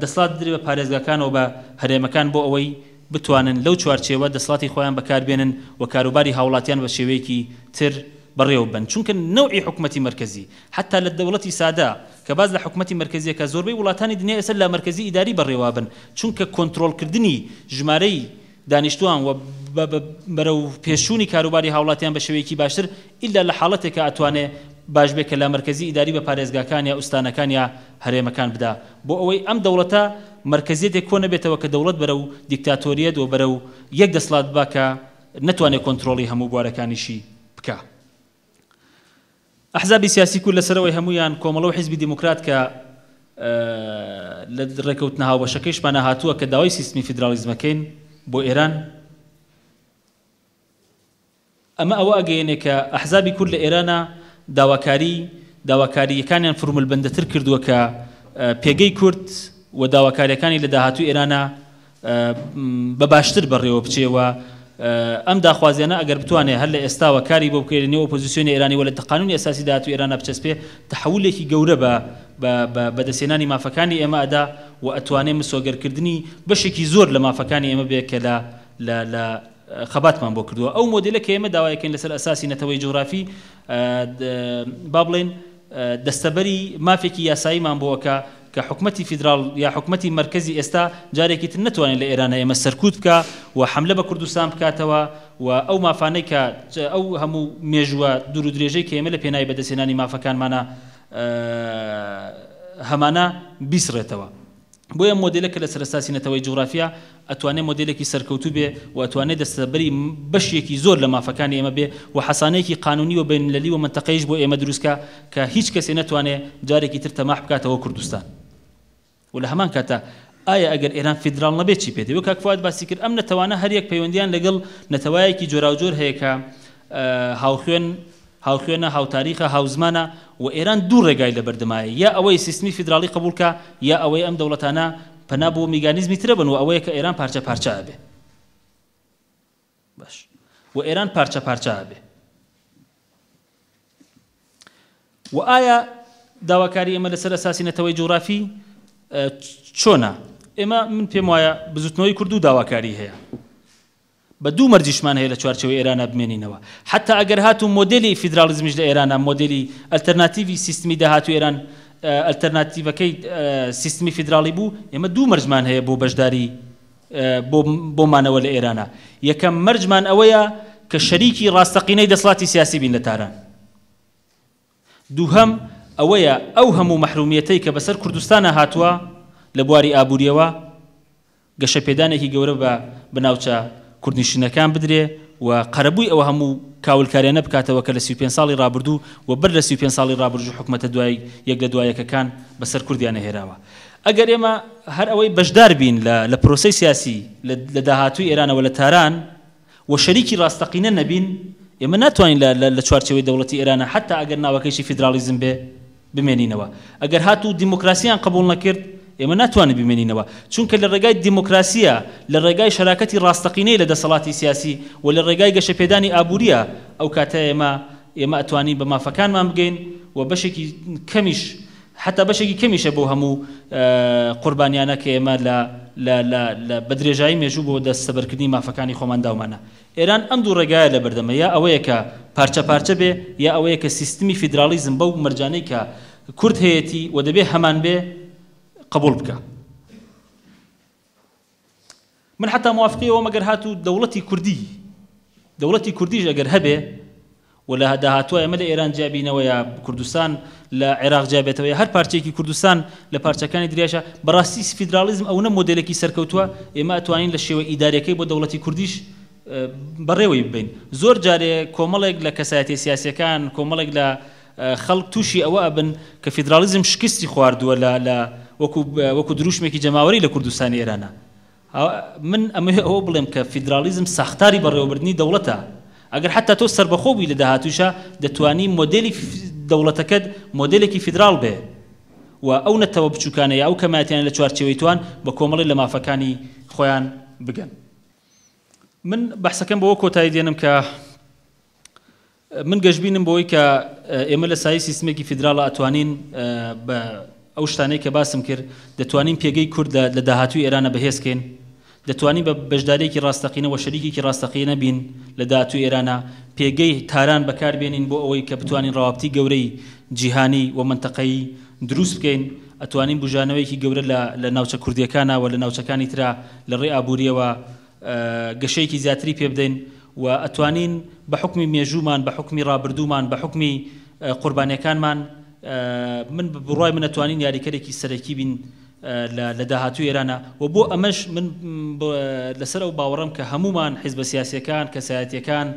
دەسەڵات بدرێت بە پارێزگاکانەوە بە هەرێمەکان بۆ ئەوەی بتوانن لەو چوارچێوە دەسەڵاتی خۆیان بەکاربێنن و کاروباری هاوڵاتیان بە شێوەیەکی تر بەڕێوە بن چونکە نەوعی حکومەتی مرکزی حتا لە دەوڵەتی سادا کە باز لە حکومەتی مرکزیەکە زۆربەی وڵاتانی دنیا ئێستا لامەرکەزی ئیداری بەڕێوە بن چونکە کۆنتڕۆڵکردنی ژمارەی دانیشتوان و بەرەو پێشوونی کاروباری هاوڵاتیان بە شێوەیەکی باشتر ئیلا لە حاڵەتێکە ئەتوانێ باش بێ کە لە مرکزی ئیداری بە پارێزگاکان یا ئوستانەکان یا هەرێمەکان بدا بۆ ئەوەی ئەم دەوڵەتە مرکزیەتێک کۆ نەبێتەوە کە دەوڵەت بەرە و دیکتاتۆریەت و بەرە و یەک دەسڵات باکە نەتوانێت کۆنتترۆڵی هەموو بوارەکانیشی بکە. ئەحزابی سیاسی کورد لەسەرەوەی هەمویان کۆمەڵە و حیزبی دیموکرات کە لە ڕێکەوتنە هاوبەشەکەیشمان هاتووە کە داوای سیستمی فیدرالیزمەکەین بۆ ئێران. ئەمە ئەوە ئەگەیەنێ کە ئەحزابی کورد لە ئێرانە داواکاریەکانیان فرمولبەندەتر کردووە کە پێگەی کورد و داواکاریەکانی لە داهاتوو ئێرانە بە باشتر بەڕێوە بچێەوە. ئەم داخوازیانە ئەگەر بتوانێت هەر لە ئێستاوە کاری بۆ بکرێنی ئۆپۆزیسیۆنی ئێرانی وە لە قانونی ئەساسی داهاتوو ئێرانە بچەسپێ تەحولێکی گەورە بە دەستێنانی مافەکانی ئێمە ئەدا و ئەتوانێت مسۆگەرکردنی بەشێکی زۆر لە مافەکانی ئێمە بێ کە لە خەباتمان بۆ کردووە. ئەو مۆدلە کە ئێمە داوایەکەین لەسەر ئەساسی نەتەوەی جوغرافی با بڵێن دەستەبەری مافێکی یاساییمان بۆکە کە حکومەتی فیدرال یا حکومەتی مرکزی ئێستا جارێکی تر نتوانێت لە ئێرانە ئێمە سەرکوت بکە و حملە بە کوردستان بکاتەوە و ئەو مافانەی کە ئەو هەموو مێژووە دوور و درێژەی کە ئێمە لە پێناوی بەدەستێنانی مافەکانمانە هەمانە بیسڕێتەوە. بۆیە مۆدلە کە لەسەر ئەساسی نەتەوەی جوغرافیا ئەتوانێت مۆدلێکی سەرکەوتوو بێ و ئەتوانێت دەستەبەری بەشێکی زۆر لە مافەکانی ئێمە بێ و حەسانەیەکی قانونی و بینالمللی و منتەقەیش بۆ ئێمە دروستکە کە هیچ کەسێ نەتوانێت جارێکی تر تەماح بکاتەوە کوردستان. و لە هەمان کاتە ئایا ئەگەر ئێران فیدرال نەبێت چی پێدەوێت؟ کاک فواد باسی کرد ئەم نەتەوانە هەر یەک پەیوەندیان لەگەڵ نەتەوایەکی جۆراوجۆر هەیە کە هاوخوێنە هاوتاریخە هاوزمانە و ئێران دوو ڕێگای لە بەردەمایە، یا ئەوەی سیستمی فیدرالی قبولکە یا ئەوەی ئەم دەوڵەتانە پەنا بۆ میگانیزمی ترە بن و ئەوەیە کە ئێران پارچە پارچە ئەبێ. باش و ئێران پارچە پارچە ئەبێ. و ئایا داواکاری ئێمە لەسەر ئەساسی نەتەوەی جوغرافی چۆنە؟ ئێمە من پێم وایە بزوتنەوەی کورد و داواکاری هەیە بە دوو مەرجیشمان هەیە لە چوارچەوەی ئێرانە بمێنینەوە. حتا ئەگەر هاتوو مۆدلی فیدرالیزمیش لە ئێرانە مۆدلی ئەلتەرناتیڤی سیستمی داهاتوو ئێران ئەلتەرناتیڤەکەی سیستمی فیدرالی بوو، ئێمە دوو مەرجمان هەیە بۆ بەشداری بۆمانەوە لە ئێرانە. یەکەم مەرجمان ئەوەیە کە شەریکی ڕاستەقینەی دەسڵاتی سیاسی بین لە تاران. دووهەم ئەوەیە ئەو هەموو مەحرومیەتەی کە بەسەر کوردستانە هاتووە لە بواری ئابووریەوە گەشەپێدانێکی گەورە بە ناوچە کوردنشینەکان بدرێ و قەرەبووی ئەوە هەموو کاولکاریانە بکاتەوە کە لە 35 ساڵی ڕابردوو و بەر لە 35 ساڵی ڕابردوو حکومەتە دوای یەک لە دوایەکەکان بەسەر کوردیانە هێراوە. ئەگەر ئێمە هەر ئەوەی بەشدار بین لە پرۆسەی سیاسی لە داهاتووی ئێرانەوە لە تاران و شەریکی ڕاستەقینە نەبین، ئێمە ناتوانین لە چوارچەوەی دەوڵەتی ئێرانە حتا ئەگەر ناوەکەیشی فیدرالیزم بێ بمێنینەوە. ئەگەر هاتوو دیموکراسیان قبول نەکرد ئێمە ناتوانین بمێنینەوە، چونکە لە ڕێگای دیموکراسیە، لە ڕێگای شەراکەتی ڕاستەقینەی لە دەسەڵاتی سیاسی و لە ڕێگای گەشەپێدانی ئابووریە ئەو کاتە ئێمە ئەتوانین بە مافەکانمان بگەین و بەشێکی کەمیش حتا بەشێکی کەمیشە بۆ هەموو قوربانیانە کە ئێمە لە بەدرێژایی مێژوو بۆ دەستەبەرکردنی مافەکانی خۆمان داومانە. ئێران ئەم دوو ڕێگایە لە بەردەمە، یا ئەوەیە کە پارچە پارچە بێ یا ئەوەیە کە سیستمی فیدرالیزم بەو مەرجانەی کە کورد هەیەتی و دەبێ هەمان بێ قبول بکە. من حتا موافقیەوە مەگەر هاتوو دەوڵەتی کوردیش ئەگەر هەبێ و لە داهاتووە ئێمە لە ئێران جیابینەوە یا کوردستان لە عێراق جیابێتەوە یا هەر پارچەیەکی کوردستان لە پارچەکانی دریاشە، بەڕاستی فیدرالیزم ئەو نە مۆدلێکی سەرکەوتووە ئێمە ئەتوانین لە شێوە ئیدارەکەی بۆ دەوڵەتی کوردیش بەڕێوەی ببین. زۆر جارێ کۆمەڵێک لە کەسایەتی سیاسیەکان کۆمەڵێک لە خەڵک تووشی ئەوە ئەبن کە فیدرالیزم شکستی خواردووە لە وەکو دروشمێکی جەماوەری لە کوردستانی ئێرانە. من ئەوە بڵێم کە فیدرالیزم ساختاری بەڕێوەبردنی دەوڵەتە. ئەگەر حتا تۆ سەربەخۆ بووی لە داهاتووشە دەتوانی مۆدلی دەوڵەتەکەت مۆدلێکی فیدرال بێ و ئەو نەتەوە بچووکانە یا ئەو کەمایەتیان لە چوارچێوەی توان بە کۆمەڵی لە مافەکانی خۆیان بگەن. من بەحسەکەم بەوە کۆتایی دێنم کە من گەشتبینم بۆی کە ئێمە لە سایی سیستمێکی فیدراڵە ئەتوانین بە ئەو شتانەی کە باسم کرد دەتوانین پێگەی کورد لە داهاتووی ئێرانە بەهێزکەین، دەتوانین بە بەشدارێکی ڕاستەقینە و شەریکێکی ڕاستەقینە بین لە داهاتووی ئێرانە، پێگەی تاران بەکاربێنین بۆ ئەوەی کە بتوانین ڕەوابەتی گەورەی جیهانی و منتەقەیی دروست بکەین، ئەتوانین بژانەوەیەکی گەورە لە ناوچە کوردیەکانە و لە ناوچەکانی ترا لە ڕێ ئابووریەوە گەشەیەکی زیاتری پێ بدەین و ئەتوانین بە حکمی مێژوومان، بە حکمی ڕابردوومان، بە حکمی قوربانیەکانمان من بڕای من ئەتوانین یاریکەرێکی سەرەکی بین لە داهاتوو ئێرانە و بۆ ئەمەش من لەسەر ئەو باوەڕم کە هەمومان حیزبە سیاسیەکان کەسایەتیەکان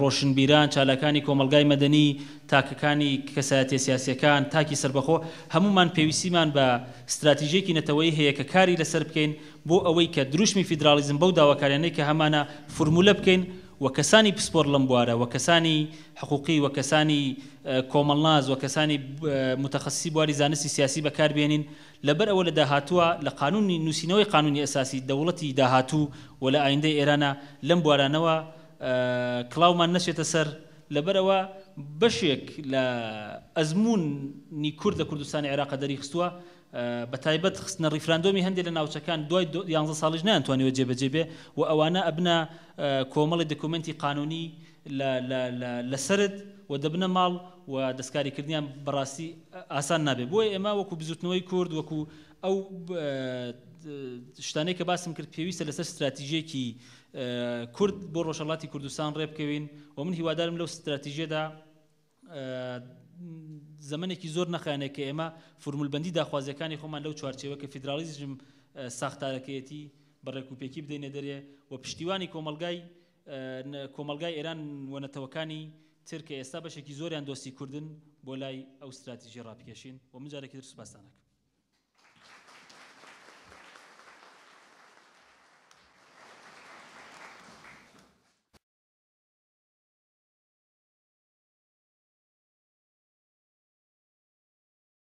ڕۆشنبیران چالاکانی کۆمەلگای مەدەنی تاکەکانی کەسایەتیە سیاسیەکان تاکی سربەخۆ هەمومان پێویستیمان بە استراتیژیەکی نەتەوەی هەیە کە کاری لەسەر بکەین بۆ ئەوەی کە دروشمی فیدرالیزم بەو داواکاریانەی کە هەمانە فرمولە بکەین و کەسانی پسپۆر لەم بوارە و کەسانی حقوقی و کەسانی کۆمەڵناز و کەسانی متخصصی بواری زانستی سیاسی بەکاربێنین لەبەر ئەوە لە داهاتووە لە قانونی نووسینەوەی قانونی ئەساسی دەوڵەتی داهاتوو و لە ئایندەی ئێرانە لەم بوارانەوە کڵاومان نەچێتە سەر لەبەرەوە بەشێک لە ئەزموونی کورد لە کوردستانی عێراق دەریخستووە بە تایبەت خستنە ڕیفراندۆمی هەندێک لە ناوچەکان دوای 11 ساڵیش نەیانتوانیوە جێبەجێ بێ و ئەوانە ئەبنە کۆمەڵی دکومنتی قانونی لە سرد و دەبنە ماڵ و دەستکاریکردنیان بەڕاستی ئاسان نابێت بۆیە ئێمە وەکو بزوتنەوەی کورد وەکو ئەو شتانەی کە باسم کرد پێویستە لەسەر استراتیژیەکی کورد بۆ ڕۆژهەڵاتی کوردستان ڕێبکەوین و من هیوادارم لەو استراتیژیەدا زمانێکی زۆر نەخایەنێت کە ئێمە فورمولبەندی داخوازیەکانی خۆمان لەو چوارچێوە کە فیدرالیزم ساختارەکەیەتی بەڕێکوپێکی بدەینە دەرێ و پشتیوانی کۆمەلگای ئێران و نەتەوەکانی تر کە ئێستا بەشێکی زۆریان دۆستی کوردن بۆ لای ئەو استراتیژیە ڕابکێشین و من جارێکی تر سوپاسدان دەکەم.